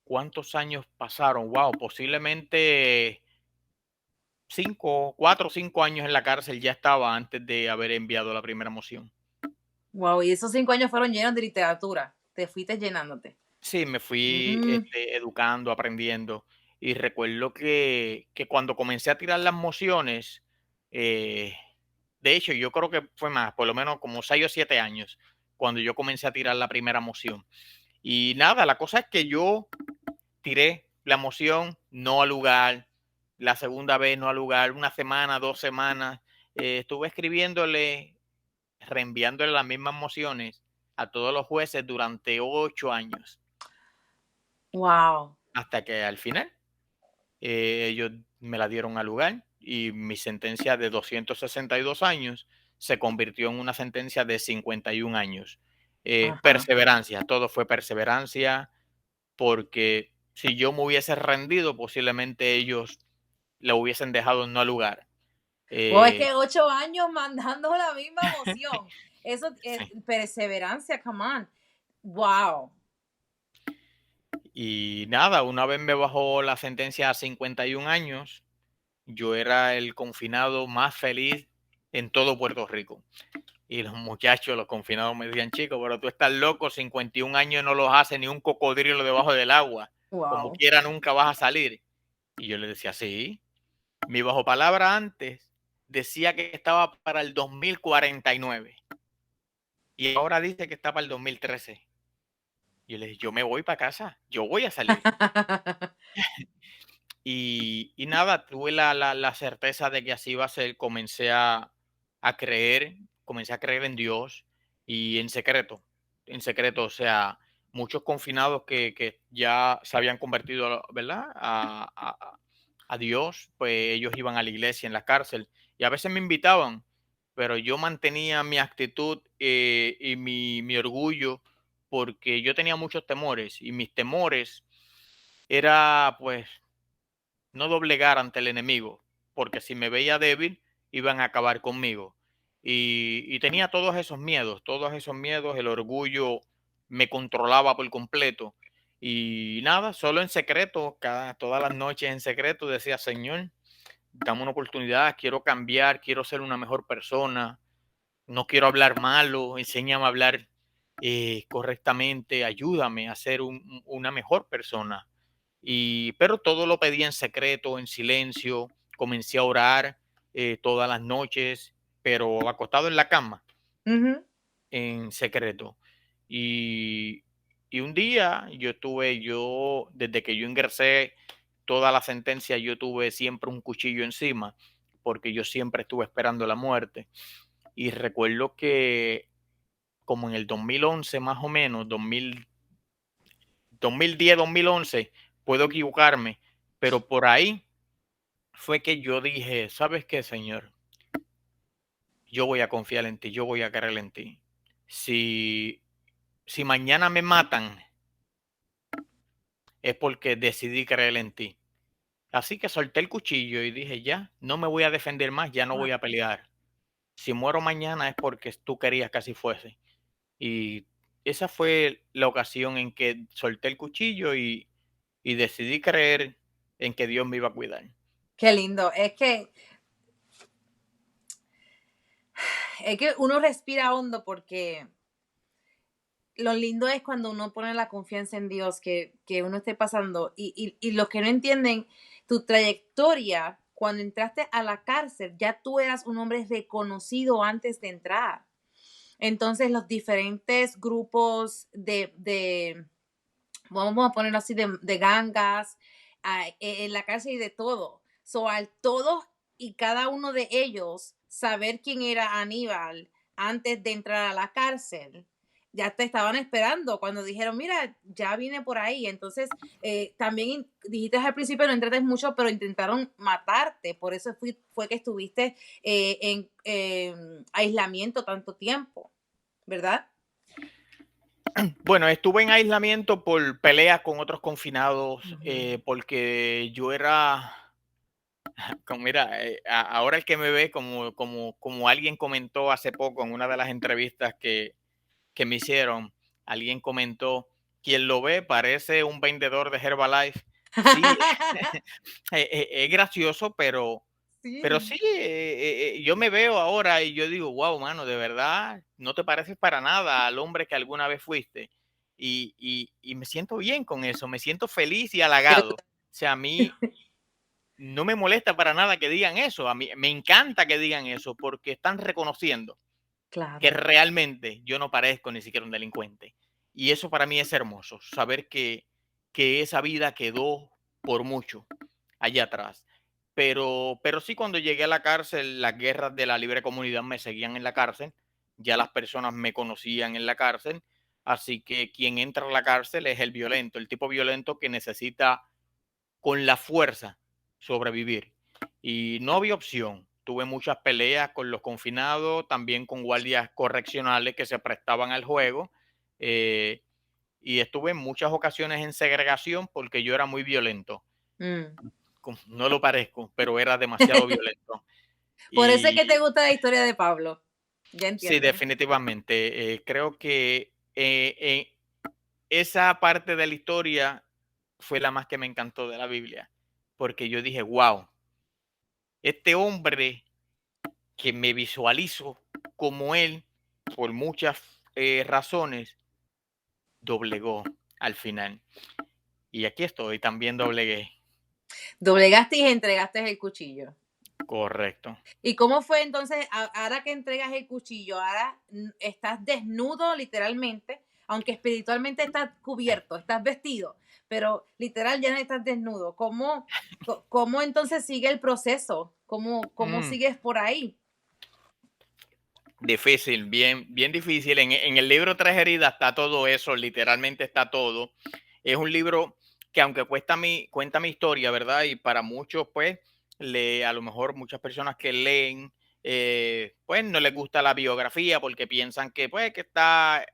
S3: ¿cuántos años pasaron? Wow, posiblemente 4 o 5 años en la cárcel ya estaba antes de haber enviado la primera moción.
S2: Wow, y esos 5 años fueron llenos de literatura. Te fuiste llenándote.
S3: Sí, me fui
S2: Mm,
S3: educando, aprendiendo. Y recuerdo que cuando comencé a tirar las mociones, eh, de hecho, yo creo que fue más, por lo menos como 6 o 7 años, cuando yo comencé a tirar la primera moción. Y nada, la cosa es que yo tiré la moción no al lugar, la segunda vez no al lugar, una semana, 2 semanas, estuve escribiéndole, reenviándole las mismas mociones a todos los jueces durante 8 años,
S2: wow.
S3: hasta que al final ellos me la dieron al lugar y mi sentencia de 262 años se convirtió en una sentencia de 51 años.
S2: Ajá.
S3: Perseverancia, todo fue perseverancia, porque si yo me hubiese rendido, posiblemente ellos lo hubiesen dejado en no lugar.
S2: Wow, es
S3: Eh,
S2: que 8 años mandando la misma emoción. Eso es
S3: sí.
S2: perseverancia, come on. Wow.
S3: Y nada, una vez me bajó la sentencia a 51 años, yo era el confinado más feliz en todo Puerto Rico. Y los muchachos, los confinados me decían, chico, pero tú estás loco, 51 años no los hace ni un cocodrilo debajo del agua. Como
S2: Wow.
S3: quiera, nunca vas a salir. Y yo le decía, sí, mi bajo palabra antes decía que estaba para el 2049. y ahora dice que está para el 2013. Y yo le dije, yo me voy para casa, yo voy a salir. Y nada, tuve la certeza de que así iba a ser. A creer, comencé a creer en Dios y en secreto, o sea, muchos confinados que ya se habían convertido, ¿verdad? A Dios, pues ellos iban a la iglesia en la cárcel y a veces me invitaban, pero yo mantenía mi actitud y mi orgullo porque yo tenía muchos temores y mis temores era pues no doblegar ante el enemigo, porque si me veía débil, iban a acabar conmigo. Y tenía todos esos miedos, el orgullo me controlaba por completo. Y nada, solo en secreto, todas las noches en secreto decía, Señor, dame una oportunidad, quiero cambiar, quiero ser una mejor persona, no quiero hablar malo, enséñame a hablar correctamente, ayúdame a ser una mejor persona. Pero todo lo pedía en secreto, en silencio, comencé a orar todas las noches, pero acostado en la cama,
S2: Ujú.
S3: en secreto. Y, y un día desde que yo ingresé toda la sentencia, yo tuve siempre un cuchillo encima, porque yo siempre estuve esperando la muerte. Y recuerdo que como en el 2011 más o menos, 2010, 2011, puedo equivocarme, pero por ahí fue que yo dije, ¿sabes qué, Señor? Yo voy a confiar en ti, yo voy a creer en ti. Si, si mañana me matan, es porque decidí creer en ti. Así que solté el cuchillo y dije, ya, no me voy a defender más, ya no
S2: Wow.
S3: voy a pelear. Si muero mañana es porque tú querías que así fuese. Y esa fue la ocasión en que solté el cuchillo y decidí creer en que Dios me iba a cuidar.
S2: Qué lindo. Es que uno respira hondo porque lo lindo es cuando uno pone la confianza en Dios que uno esté pasando y los que no entienden tu trayectoria, cuando entraste a la cárcel, ya tú eras un hombre reconocido antes de entrar. Entonces los diferentes grupos vamos a ponerlo así, de gangas, en la cárcel y de todo. So, al todos y cada uno de ellos saber quién era Aníbal antes de entrar a la cárcel, ya te estaban esperando cuando dijeron, mira, ya viene por ahí. Entonces, también dijiste al principio, no entraste mucho, pero intentaron matarte. Por eso fue que estuviste en aislamiento tanto tiempo, ¿verdad?
S3: Bueno, estuve en aislamiento por peleas con otros confinados,
S2: Ujú.
S3: porque yo era, como mira, ahora el que me ve como alguien comentó hace poco en una de las entrevistas que me hicieron, alguien comentó, quien lo ve parece un vendedor de Herbalife. Sí, es gracioso, pero
S2: Sí,
S3: sí, yo me veo ahora y yo digo, wow, mano, de verdad, no te pareces para nada al hombre que alguna vez fuiste. Y me siento bien con eso, me siento feliz y
S2: pero
S3: halagado. O sea, a mí no me molesta para nada que digan eso, a mí me encanta que digan eso porque están reconociendo que
S2: claro.
S3: realmente yo no parezco ni siquiera un delincuente. Y eso para mí es hermoso, saber que esa vida quedó por mucho allá atrás. Pero sí, cuando llegué a la cárcel, las guerras de la libre comunidad me seguían en la cárcel, ya las personas me conocían en la cárcel, así que quien entra a la cárcel es el violento, el tipo violento que necesita con la fuerza sobrevivir. Y no había opción. Tuve muchas peleas con los confinados, también con guardias correccionales que se prestaban al juego. eh, y estuve en muchas ocasiones en segregación porque yo era muy violento.
S2: Mm.
S3: No lo parezco, pero era demasiado violento.
S2: Por eso es
S3: Y
S2: que te gusta la historia de Pablo. Ya
S3: sí,
S2: entiendo.
S3: definitivamente. Creo que esa parte de la historia fue la más que me encantó de la Biblia, porque yo dije, wow, este hombre que me visualizo como él por muchas razones, doblegó al final. Y aquí estoy, también doblegué.
S2: Doblegaste y entregaste el cuchillo.
S3: correcto.
S2: ¿Y cómo fue entonces, ahora que entregas el cuchillo, ahora estás desnudo literalmente, aunque espiritualmente estás cubierto, estás vestido, pero literal ya no estás desnudo? ¿Cómo entonces sigue el proceso? ¿Cómo
S3: Mm,
S2: sigues por ahí?
S3: difícil, bien, bien difícil. En el libro Tres Heridas está todo eso, literalmente está todo. Es un libro que aunque cuenta mi historia, ¿verdad? Y para muchos, pues, a lo mejor muchas personas que leen, pues no les gusta la biografía porque piensan que, pues,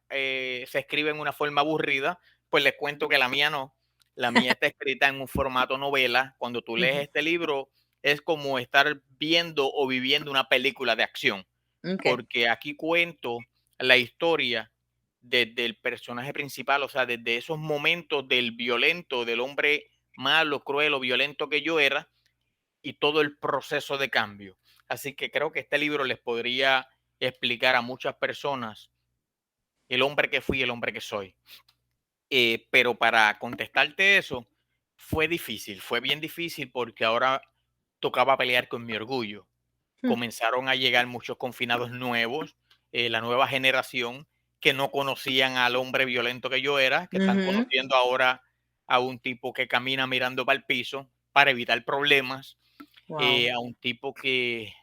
S3: se escribe en una forma aburrida. Pues les cuento que la mía no. La mía está escrita en un formato novela. Cuando tú lees
S2: Ujú.
S3: este libro, es como estar viendo o viviendo una película de acción,
S2: Ok.
S3: porque aquí cuento la historia desde el personaje principal, o sea, desde esos momentos del violento, del hombre malo, cruel o violento que yo era, y todo el proceso de cambio. Así que creo que este libro les podría explicar a muchas personas el hombre que fui, el hombre que soy. Pero para contestarte eso, fue difícil, fue bien difícil porque ahora tocaba pelear con mi orgullo.
S2: Mm.
S3: Comenzaron a llegar muchos confinados nuevos, la nueva generación, que no conocían al hombre violento que yo era, que están
S2: Ujú.
S3: conociendo ahora a un tipo que camina mirando para el piso para evitar problemas,
S2: Wow.
S3: a un tipo que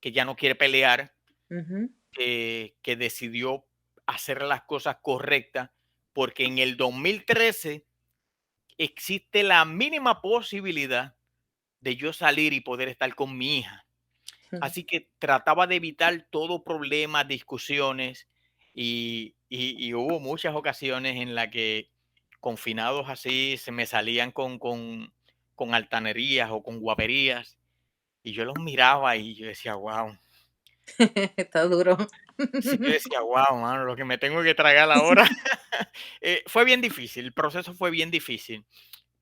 S3: ya no quiere pelear,
S2: Ujú.
S3: que decidió hacer las cosas correctas, porque en el 2013 existe la mínima posibilidad de yo salir y poder estar con mi hija. Así que trataba de evitar todo problema, discusiones, y hubo muchas ocasiones en las que confinados así se me salían con altanerías o con guaperías, y yo los miraba y yo decía: "Guau".
S2: Está duro.
S3: Sí, yo decía: "Guau, mano, lo que me tengo que tragar ahora". Fue bien difícil, el proceso fue bien difícil,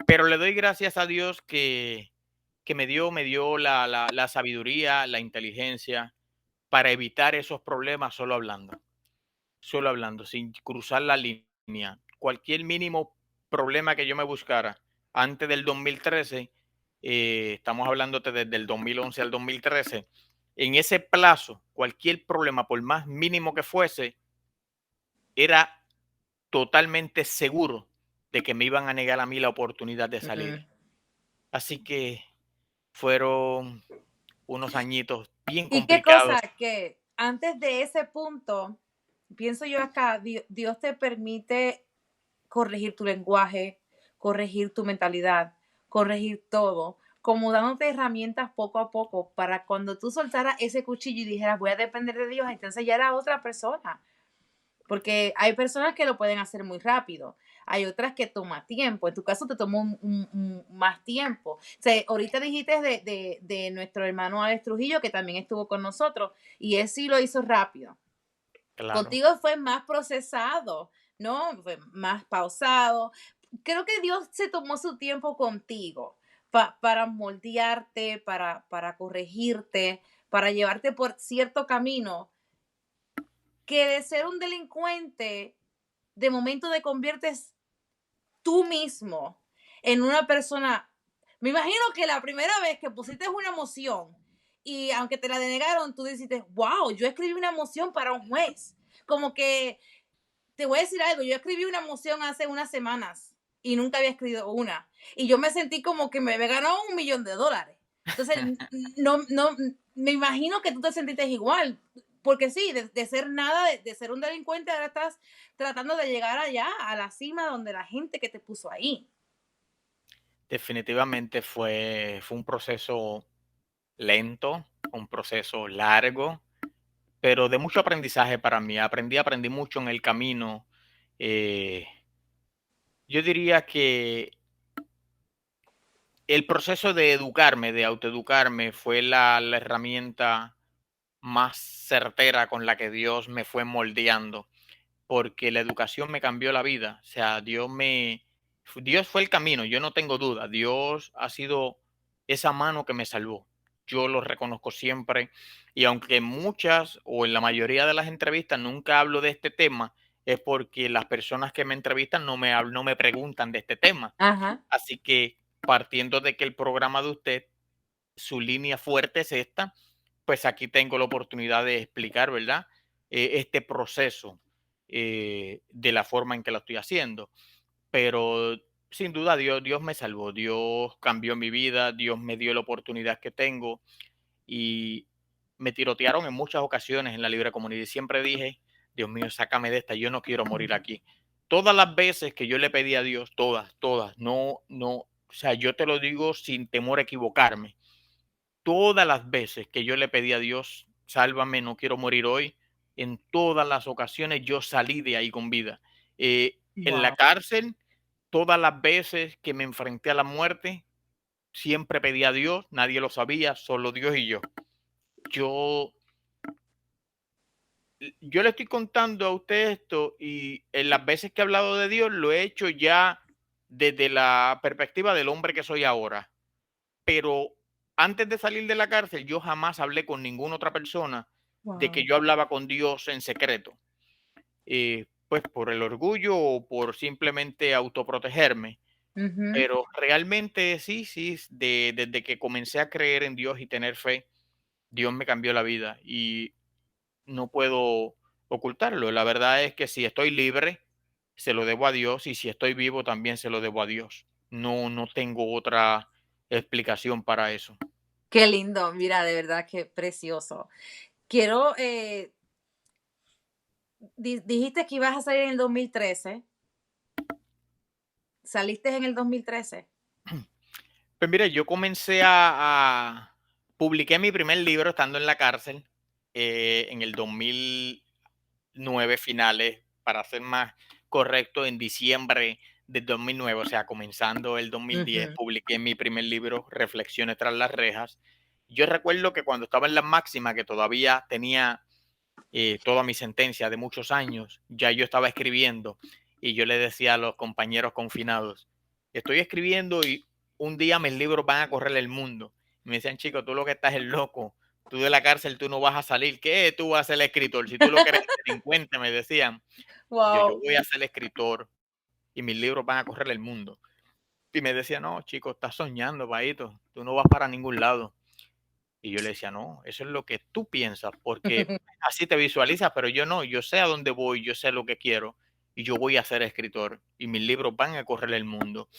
S3: pero le doy gracias a Dios que me dio la sabiduría, la inteligencia para evitar esos problemas solo hablando, sin cruzar la línea. Cualquier mínimo problema que yo me buscara antes del 2013, estamos hablándote desde el 2011 al 2013, en ese plazo, cualquier problema, por más mínimo que fuese, era totalmente seguro de que me iban a negar a mí la oportunidad de
S2: Mm.
S3: salir. Así que fueron unos añitos bien
S2: ¿Y qué cosa
S3: complicados.
S2: que antes de ese punto, pienso yo acá, Dios te permite corregir tu lenguaje, corregir tu mentalidad, corregir todo, como dándote herramientas poco a poco para cuando tú soltaras ese cuchillo y dijeras, voy a depender de Dios, entonces ya era otra persona. Porque hay personas que lo pueden hacer muy rápido, hay otras que toma tiempo. En tu caso te tomó más tiempo. O sea, ahorita dijiste de nuestro hermano Alex Trujillo, que también estuvo con nosotros, y él sí lo hizo rápido.
S3: Claro.
S2: Contigo fue más procesado, ¿no? Fue más pausado. Creo que Dios se tomó su tiempo contigo para moldearte, para corregirte, para llevarte por cierto camino, que de ser un delincuente, de momento te conviertes tú mismo en una persona. Me imagino que la primera vez que pusiste una moción y aunque te la denegaron, tú dijiste, wow, yo escribí una moción para un juez. Como que, te voy a decir algo, yo escribí una moción hace unas semanas y nunca había escrito una. Y yo me sentí como que me había ganado $1 millón. Entonces, no, me imagino que tú te sentiste igual. Porque sí, de ser nada, de ser un delincuente, ahora estás tratando de llegar allá, a la cima donde la gente que te puso ahí.
S3: Definitivamente fue un proceso lento, un proceso largo, pero de mucho aprendizaje para mí. Aprendí mucho en el camino. Eh, yo diría que el proceso de educarme, de autoeducarme, fue la herramienta más certera con la que Dios me fue moldeando, porque la educación me cambió la vida. O sea, Dios fue el camino, yo no tengo duda. Dios ha sido esa mano que me salvó. Yo lo reconozco siempre. Y aunque en muchas o en la mayoría de las entrevistas nunca hablo de este tema, es porque las personas que me entrevistan no me preguntan de este tema.
S2: Ajá.
S3: Así que partiendo de que el programa de usted su línea fuerte es esta, pues aquí tengo la oportunidad de explicar, ¿verdad? Este proceso de la forma en que lo estoy haciendo. Pero sin duda Dios me salvó, Dios cambió mi vida, Dios me dio la oportunidad que tengo y me tirotearon en muchas ocasiones en la libre comunidad. Y siempre dije, Dios mío, sácame de esta, yo no quiero morir aquí. Todas las veces que yo le pedí a Dios, todas, o sea, yo te lo digo sin temor a equivocarme. Todas las veces que yo le pedí a Dios, sálvame, no quiero morir hoy, en todas las ocasiones yo salí de ahí con vida. En la
S2: Wow.
S3: cárcel, todas las veces que me enfrenté a la muerte, siempre pedí a Dios, nadie lo sabía, solo Dios y yo. Yo yo le estoy contando a usted esto y en las veces que he hablado de Dios lo he hecho ya desde la perspectiva del hombre que soy ahora. Pero antes de salir de la cárcel, yo jamás hablé con ninguna otra persona de que
S2: Wow.
S3: yo hablaba con Dios en secreto. Pues por el orgullo o por simplemente autoprotegerme.
S2: Ujú.
S3: Pero realmente sí, sí, desde que comencé a creer en Dios y tener fe, Dios me cambió la vida y no puedo ocultarlo. La verdad es que si estoy libre, se lo debo a Dios y si estoy vivo también se lo debo a Dios. No tengo otra explicación para eso.
S2: Qué lindo, mira, de verdad que precioso. Quiero, dijiste que ibas a salir en el 2013. ¿Saliste en el 2013?
S3: Pues mire, yo comencé publiqué mi primer libro estando en la cárcel en el 2009 finales, para ser más correcto, en diciembre del 2009, o sea, comenzando el 2010,
S2: Ujú.
S3: publiqué mi primer libro, Reflexiones tras las rejas. Yo recuerdo que cuando estaba en la máxima, que todavía tenía toda mi sentencia de muchos años, ya yo estaba escribiendo y yo le decía a los compañeros confinados, estoy escribiendo y un día mis libros van a correr el mundo. Y me decían, chico, tú lo que estás es loco, tú de la cárcel tú no vas a salir, ¿qué tú vas a ser escritor? Si tú lo que eres delincuente, me decían, yo
S2: Wow.
S3: voy a ser escritor y mis libros van a correr el mundo. Y me decía, no, chico, estás soñando, paito, tú no vas para ningún lado. Y yo le decía, no, eso es lo que tú piensas, porque así te visualizas, pero yo no, yo sé a dónde voy, yo sé lo que quiero y yo voy a ser escritor y mis libros van a correr el mundo.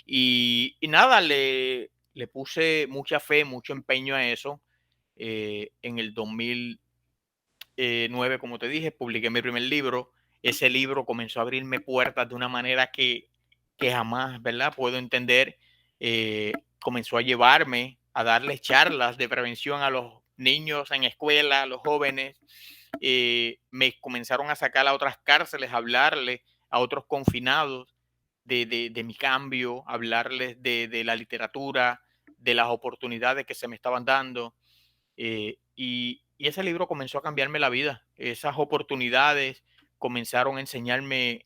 S3: Y nada, le puse mucha fe, mucho empeño a eso. En el 2009, como te dije, publiqué mi primer libro. Ese libro comenzó a abrirme puertas de una manera que jamás, ¿verdad? Puedo entender. Comenzó a llevarme a darles charlas de prevención a los niños en escuela, a los jóvenes. Me comenzaron a sacar a otras cárceles, a hablarles a otros confinados de mi cambio, hablarles de la literatura, de las oportunidades que se me estaban dando. Y ese libro comenzó a cambiarme la vida. Esas oportunidades comenzaron a enseñarme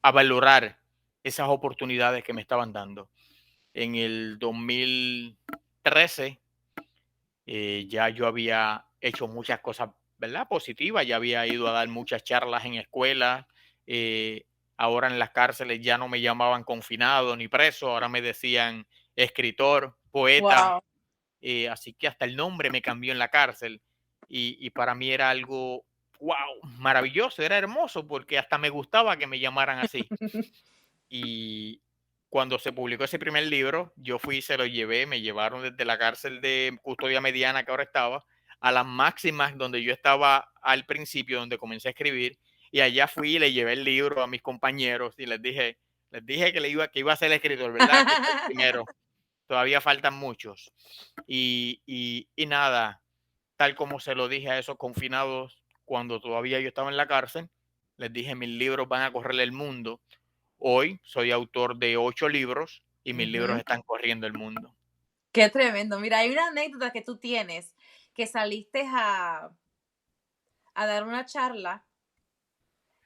S3: a valorar esas oportunidades que me estaban dando. En el 2013 ya yo había hecho muchas cosas, ¿verdad? Positivas, ya había ido a dar muchas charlas en escuelas, ahora en las cárceles ya no me llamaban confinado ni preso, ahora me decían escritor, poeta,
S2: Wow.
S3: así que hasta el nombre me cambió en la cárcel y para mí era algo, wow, maravilloso, era hermoso porque hasta me gustaba que me llamaran así. Y cuando se publicó ese primer libro, yo fui y se lo llevé, me llevaron desde la cárcel de custodia mediana que ahora estaba, a las máximas donde yo estaba al principio, donde comencé a escribir, y allá fui y le llevé el libro a mis compañeros y les dije que iba a ser escritor, ¿verdad? Aquí está el primero, todavía faltan muchos. Y nada, tal como se lo dije a esos confinados cuando todavía yo estaba en la cárcel, les dije, mis libros van a correr el mundo. Hoy soy autor de 8 libros y mis libros
S2: Ujú.
S3: están corriendo el mundo.
S2: Qué tremendo. Mira, hay una anécdota que tú tienes que saliste a dar una charla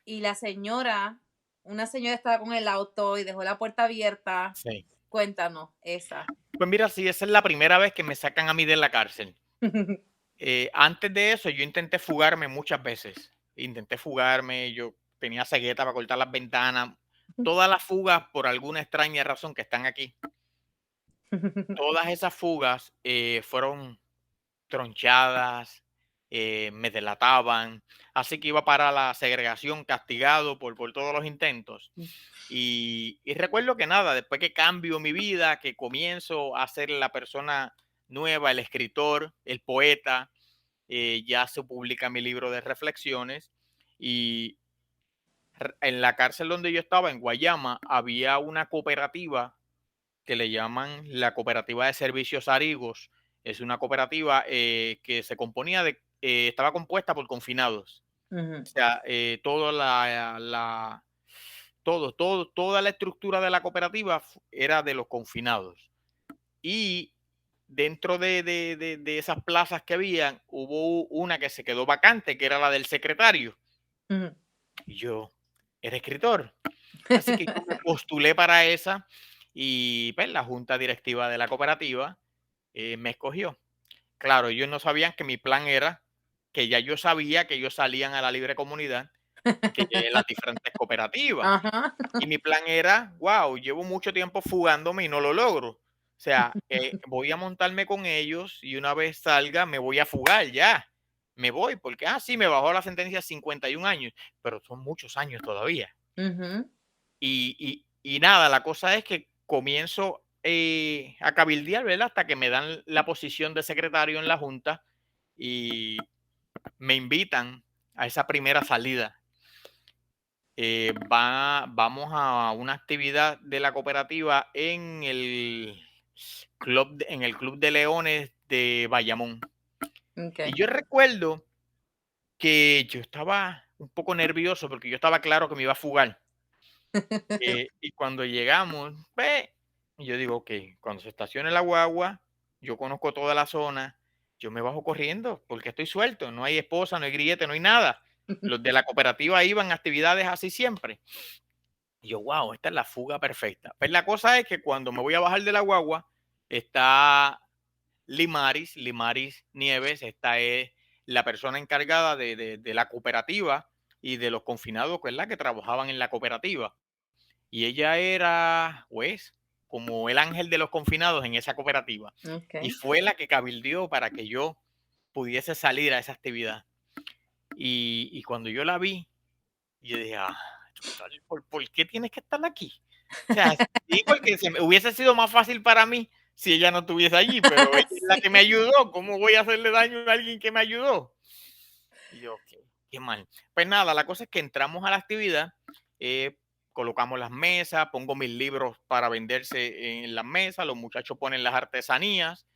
S2: y una señora estaba con el auto y dejó la puerta abierta.
S3: Sí.
S2: Cuéntanos esa.
S3: Pues mira, sí, esa es la primera vez que me sacan a mí de la cárcel. Antes de eso, yo intenté fugarme muchas veces. Intenté fugarme, yo tenía cegueta para cortar las ventanas. Todas las fugas, por alguna extraña razón, que están aquí. todas esas fugas fueron tronchadas, me delataban, así que iba para la segregación castigado por todos los intentos. Y recuerdo que nada, después que cambio mi vida, que comienzo a ser la persona nueva, el escritor, el poeta, ya se publica mi libro de reflexiones y en la cárcel donde yo estaba, en Guayama, había una cooperativa que le llaman la Cooperativa de Servicios Arigos. Es una cooperativa que se componía estaba compuesta por confinados.
S2: Ujú,
S3: O sea, toda la estructura de la cooperativa era de los confinados. Y dentro de esas plazas que habían, hubo una que se quedó vacante, que era la del secretario.
S2: ujú.
S3: Y yo era escritor. Así que yo me postulé para esa y pues, la junta directiva de la cooperativa me escogió. Claro, ellos no sabían que mi plan era que ya yo sabía que ellos salían a la libre comunidad y que en las diferentes cooperativas.
S2: Ajá.
S3: Y mi plan era, wow, llevo mucho tiempo fugándome y no lo logro. O sea, voy a montarme con ellos y una vez salga me voy a fugar ya. Me voy porque, sí, me bajó la sentencia a 51 años, pero son muchos años todavía.
S2: Ujú.
S3: Y nada, la cosa es que comienzo a cabildear, ¿verdad? Hasta que me dan la posición de secretario en la junta y me invitan a esa primera salida. Vamos a una actividad de la cooperativa en el Club de Leones de Bayamón. Y
S2: Okay.
S3: yo recuerdo que yo estaba un poco nervioso porque yo estaba claro que me iba a fugar. Y cuando llegamos, ve, yo digo, ok, cuando se estacione la guagua, yo conozco toda la zona, yo me bajo corriendo porque estoy suelto, no hay esposa, no hay grillete, no hay nada. Los de la cooperativa iban a actividades así siempre. Y yo, wow, esta es la fuga perfecta. Pues la cosa es que cuando me voy a bajar de la guagua, está Limaris Nieves, esta es la persona encargada de la cooperativa y de los confinados, ¿verdad? Que trabajaban en la cooperativa. Y ella era, pues, como el ángel de los confinados en esa cooperativa. Y
S2: Okay.
S3: fue la que cabildeó para que yo pudiese salir a esa actividad. Y cuando yo la vi, yo dije, ¿por qué tienes que estar aquí? O sea, sí, porque hubiese sido más fácil para mí si ella no estuviese allí, pero ella es la que me
S2: Sí.
S3: ayudó. ¿Cómo voy a hacerle daño a alguien que me ayudó? Y yo, qué mal. Pues nada, la cosa es que entramos a la actividad, eh, colocamos las mesas, pongo mis libros para venderse en las mesas, los muchachos ponen las artesanías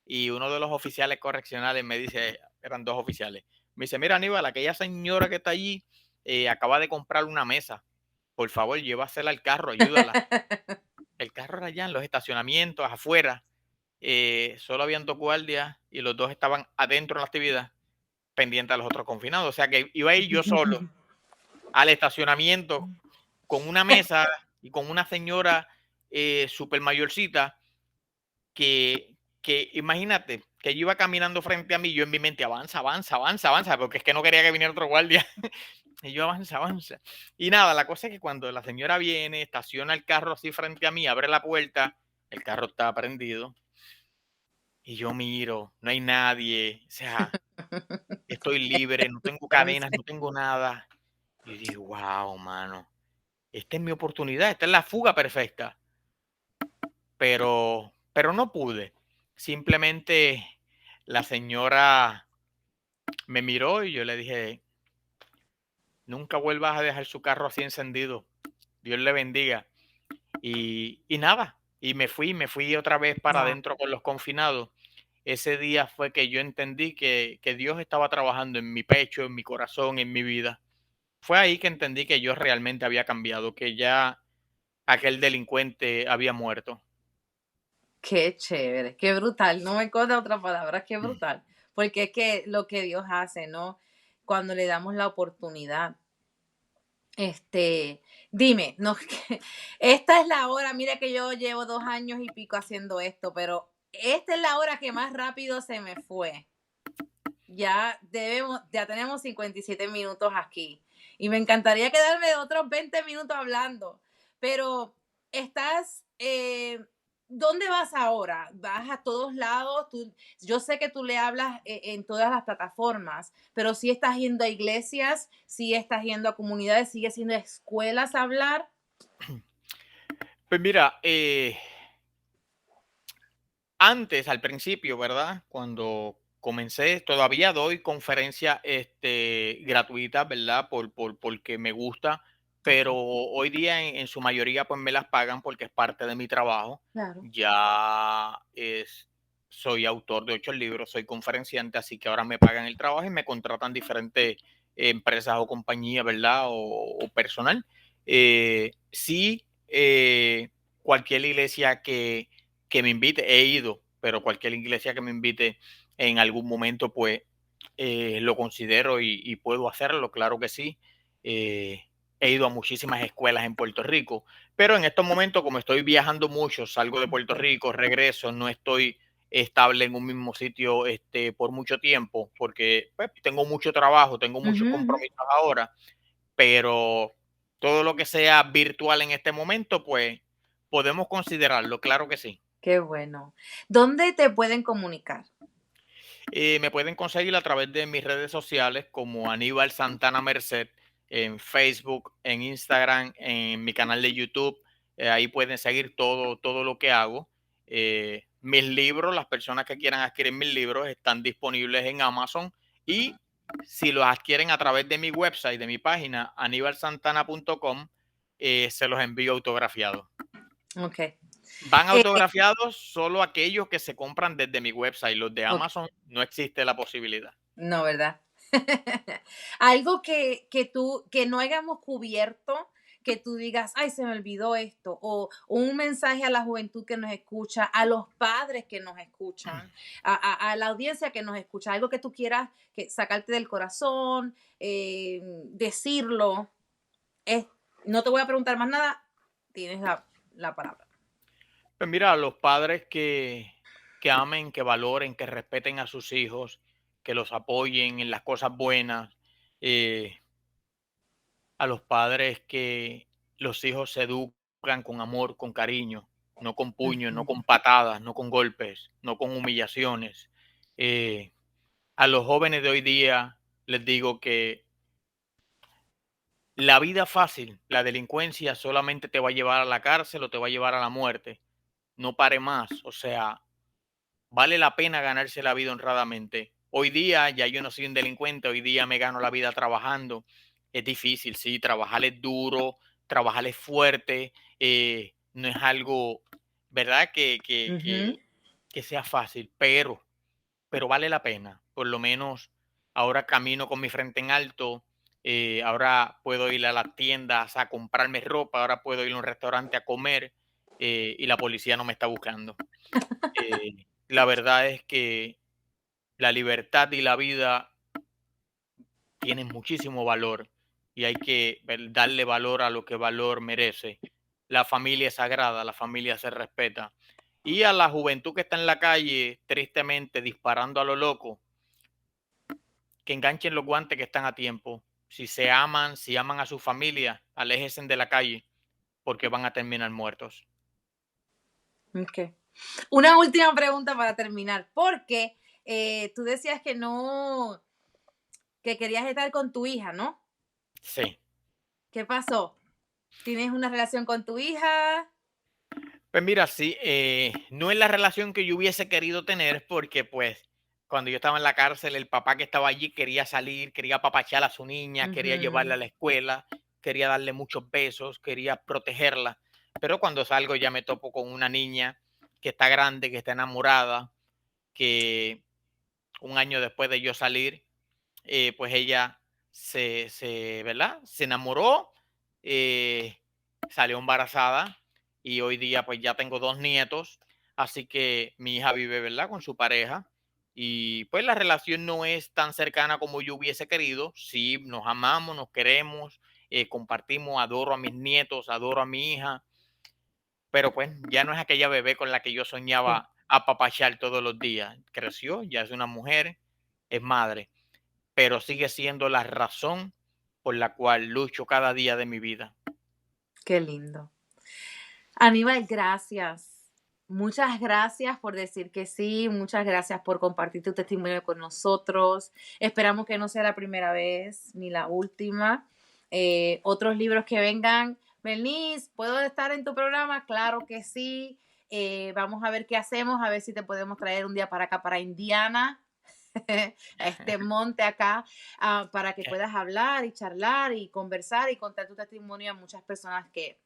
S3: y uno de los oficiales correccionales me dice, eran dos oficiales, me dice, mira Aníbal, aquella señora que está allí acaba de comprar una mesa, por favor llévasela al carro, ayúdala. El carro era allá en los estacionamientos, afuera, solo habían dos guardias y los dos estaban adentro de la actividad pendiente a los otros confinados. O sea que iba a ir yo solo al estacionamiento con una mesa y con una señora súper mayorcita que imagínate que yo iba caminando frente a mí, yo en mi mente avanza, avanza, avanza, avanza, porque es que no quería que viniera otro guardia. Y yo avanza, avanza. Y nada, la cosa es que cuando la señora viene, estaciona el carro así frente a mí, abre la puerta, el carro está prendido. Y yo miro, no hay nadie, o sea, estoy libre, no tengo cadenas, no tengo nada. Y digo, wow, mano, esta es mi oportunidad, esta es la fuga perfecta. Pero no pude. Simplemente la señora me miró y yo le dije, nunca vuelvas a dejar su carro así encendido. Dios le bendiga. Y nada, y me fui otra vez para
S2: Wow.
S3: adentro con los confinados. Ese día fue que yo entendí que Dios estaba trabajando en mi pecho, en mi corazón, en mi vida. Fue ahí que entendí que yo realmente había cambiado, que ya aquel delincuente había muerto.
S2: Qué chévere, qué brutal. No me encuentro otra palabra, qué
S3: Mm.
S2: brutal. Porque es que lo que Dios hace, ¿no? Cuando le damos la oportunidad. Dime, no, esta es la hora, mira que yo llevo 2 años y pico haciendo esto, pero esta es la hora que más rápido se me fue. Ya tenemos 57 minutos aquí y me encantaría quedarme otros 20 minutos hablando, pero estás ¿dónde vas ahora? ¿Vas a todos lados? Yo sé que tú le hablas en todas las plataformas, pero si estás yendo a iglesias, si estás yendo a comunidades, sigues yendo a escuelas a hablar.
S3: Pues mira, antes, al principio, ¿verdad? Cuando comencé, todavía doy conferencias gratuitas, ¿verdad? Porque me gusta, pero
S2: Ok,
S3: hoy día en su mayoría pues me las pagan porque es parte de mi trabajo.
S2: claro.
S3: Ya soy autor de 8 libros, soy conferenciante, así que ahora me pagan el trabajo y me contratan diferentes empresas o compañías, ¿verdad? O personal. Sí, cualquier iglesia que me invite, he ido, pero cualquier iglesia que me invite en algún momento, pues lo considero y puedo hacerlo, claro que sí. Eh, He ido a muchísimas escuelas en Puerto Rico, pero en estos momentos, como estoy viajando mucho, salgo de Puerto
S2: Ok.
S3: Rico, regreso, no estoy estable en un mismo sitio por mucho tiempo, porque pues, tengo mucho trabajo, tengo
S2: Ujú,
S3: muchos
S2: ujú.
S3: compromisos ahora, pero todo lo que sea virtual en este momento, pues podemos considerarlo, claro que sí.
S2: Qué bueno. ¿Dónde te pueden comunicar?
S3: Me pueden conseguir a través de mis redes sociales como Aníbal Santana Merced en Facebook, en Instagram, en mi canal de YouTube. Ahí pueden seguir todo lo que hago. Mis libros, las personas que quieran adquirir mis libros están disponibles en Amazon y si los adquieren a través de mi website, de mi página, anibalsantana.com, se los envío autografiados.
S2: Ok.
S3: Van
S2: Eh,
S3: autografiados solo aquellos que se compran desde mi website. Los de
S2: ok.
S3: Amazon no existe la posibilidad.
S2: No, ¿verdad? Algo que no hayamos cubierto, que tú digas, ay, se me olvidó esto, o un mensaje a la juventud que nos escucha, a los padres que nos escuchan, a la audiencia que nos escucha, algo que tú quieras sacarte del corazón, decirlo. Es, no te voy a preguntar más nada, tienes la palabra.
S3: Pues mira, a los padres que amen, que valoren, que respeten a sus hijos, que los apoyen en las cosas buenas, eh, a los padres que los hijos se educan con amor, con cariño, no con puños, no
S2: Ujú.
S3: con patadas, no con golpes, no con humillaciones. Eh, a los jóvenes de hoy día les digo que la vida fácil, la delincuencia solamente te va a llevar a la cárcel o te va a llevar a la muerte. No pare más, o sea, vale la pena ganarse la vida honradamente. Hoy día ya yo no soy un delincuente, hoy día me gano la vida trabajando. Es difícil, sí, trabajar es duro, trabajar es fuerte, no es algo, ¿verdad?
S2: Ujú.
S3: Que sea fácil, pero vale la pena. Por lo menos ahora camino con mi frente en alto, ahora puedo ir a las tiendas a comprarme ropa, ahora puedo ir a un restaurante a comer y la policía no me está buscando. La verdad es que la libertad y la vida tienen muchísimo valor y hay que darle valor a lo que valor merece. La familia es sagrada, la familia se respeta. Y a la juventud que está en la calle, tristemente disparando a lo loco, que enganchen los guantes que están a tiempo. Si se aman, si aman a su familia, aléjense de la calle porque van a terminar muertos.
S2: Ok. Una última pregunta para terminar, porque tú decías que no, que querías estar con tu hija, ¿no?
S3: Sí.
S2: ¿Qué pasó? ¿Tienes una relación con tu hija?
S3: Pues mira, sí, no es la relación que yo hubiese querido tener porque pues cuando yo estaba en la cárcel, el papá que estaba allí quería salir, quería apapachar a su niña, quería llevarla a
S2: Ujú.
S3: la escuela, quería darle muchos besos, quería protegerla. Pero cuando salgo ya me topo con una niña que está grande, que está enamorada, que un año después de yo salir, pues ella ¿verdad? Se enamoró, eh, salió embarazada y hoy día pues ya tengo 2 nietos, así que mi hija vive, ¿verdad? Con su pareja y pues la relación no es tan cercana como yo hubiese querido, sí, nos amamos, nos queremos, compartimos, adoro a mis nietos, adoro a mi hija, pero pues ya no es aquella bebé con la que yo
S2: Sí.
S3: soñaba apapachar todos los días, creció, ya es una mujer, es madre, pero sigue siendo la razón por la cual lucho cada día de mi vida.
S2: Qué lindo. Aníbal, gracias. Muchas gracias por decir que sí, muchas gracias por compartir tu testimonio con nosotros. Esperamos que no sea la primera vez ni la última. Otros libros que vengan. Bernice, ¿puedo estar en tu programa? Claro que sí. Vamos a ver qué hacemos, a ver si te podemos traer un día para acá, para Indiana, a este monte acá, para que puedas hablar y charlar y conversar y contar tu testimonio a muchas personas que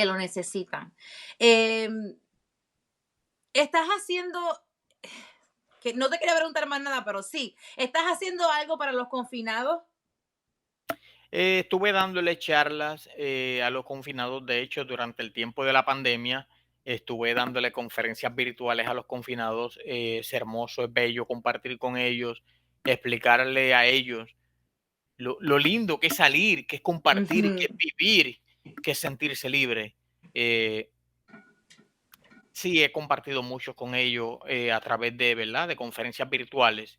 S2: lo necesitan. Estás haciendo, que no te quería preguntar más nada, pero sí, ¿estás haciendo algo para los confinados?
S3: Estuve dándole charlas a los confinados, de hecho, durante el tiempo de la pandemia, estuve dándole conferencias virtuales a los confinados. Es hermoso, es bello compartir con ellos, explicarle a ellos lo lindo que es salir, que es compartir, que es vivir, que es sentirse libre. Sí, he compartido mucho con ellos a través de, ¿verdad?, de conferencias virtuales,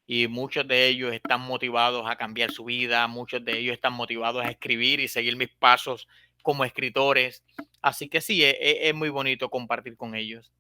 S3: y muchos de ellos están motivados a cambiar su vida, muchos de ellos están motivados a escribir y seguir mis pasos como escritores. Así que sí, es muy bonito compartir con ellos.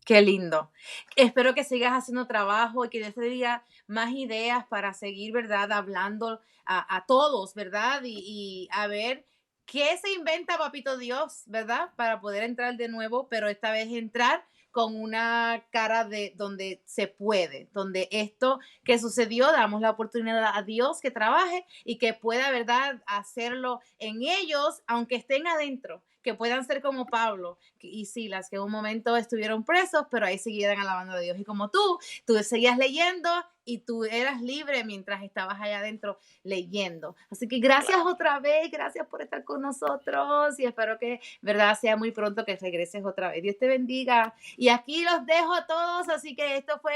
S2: Qué lindo. Espero que sigas haciendo trabajo y que Dios te diga más ideas para seguir, ¿verdad? Hablando a todos, ¿verdad? Y a ver qué se inventa Papito Dios, ¿verdad? Para poder entrar de nuevo, pero esta vez entrar con una cara de donde se puede, donde esto que sucedió, damos la oportunidad a Dios que trabaje y que pueda, ¿verdad?, hacerlo en ellos, aunque estén adentro, que puedan ser como Pablo y Silas, que en un momento estuvieron presos, pero ahí siguieran alabando a Dios. Y como tú seguías leyendo y tú eras libre mientras estabas allá adentro leyendo. Así que gracias otra vez, gracias por estar con nosotros y espero que, verdad, sea muy pronto que regreses otra vez. Dios te bendiga. Y aquí los dejo a todos, así que esto fue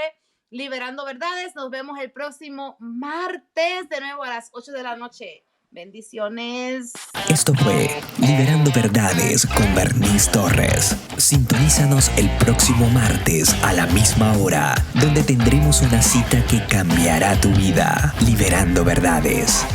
S2: Liberando Verdades. Nos vemos el próximo martes de nuevo a las 8 de la noche. Bendiciones.
S1: Esto fue Liberando Verdades con Bernice Torres. Sintonízanos el próximo martes a la misma hora, donde tendremos una cita que cambiará tu vida. Liberando Verdades.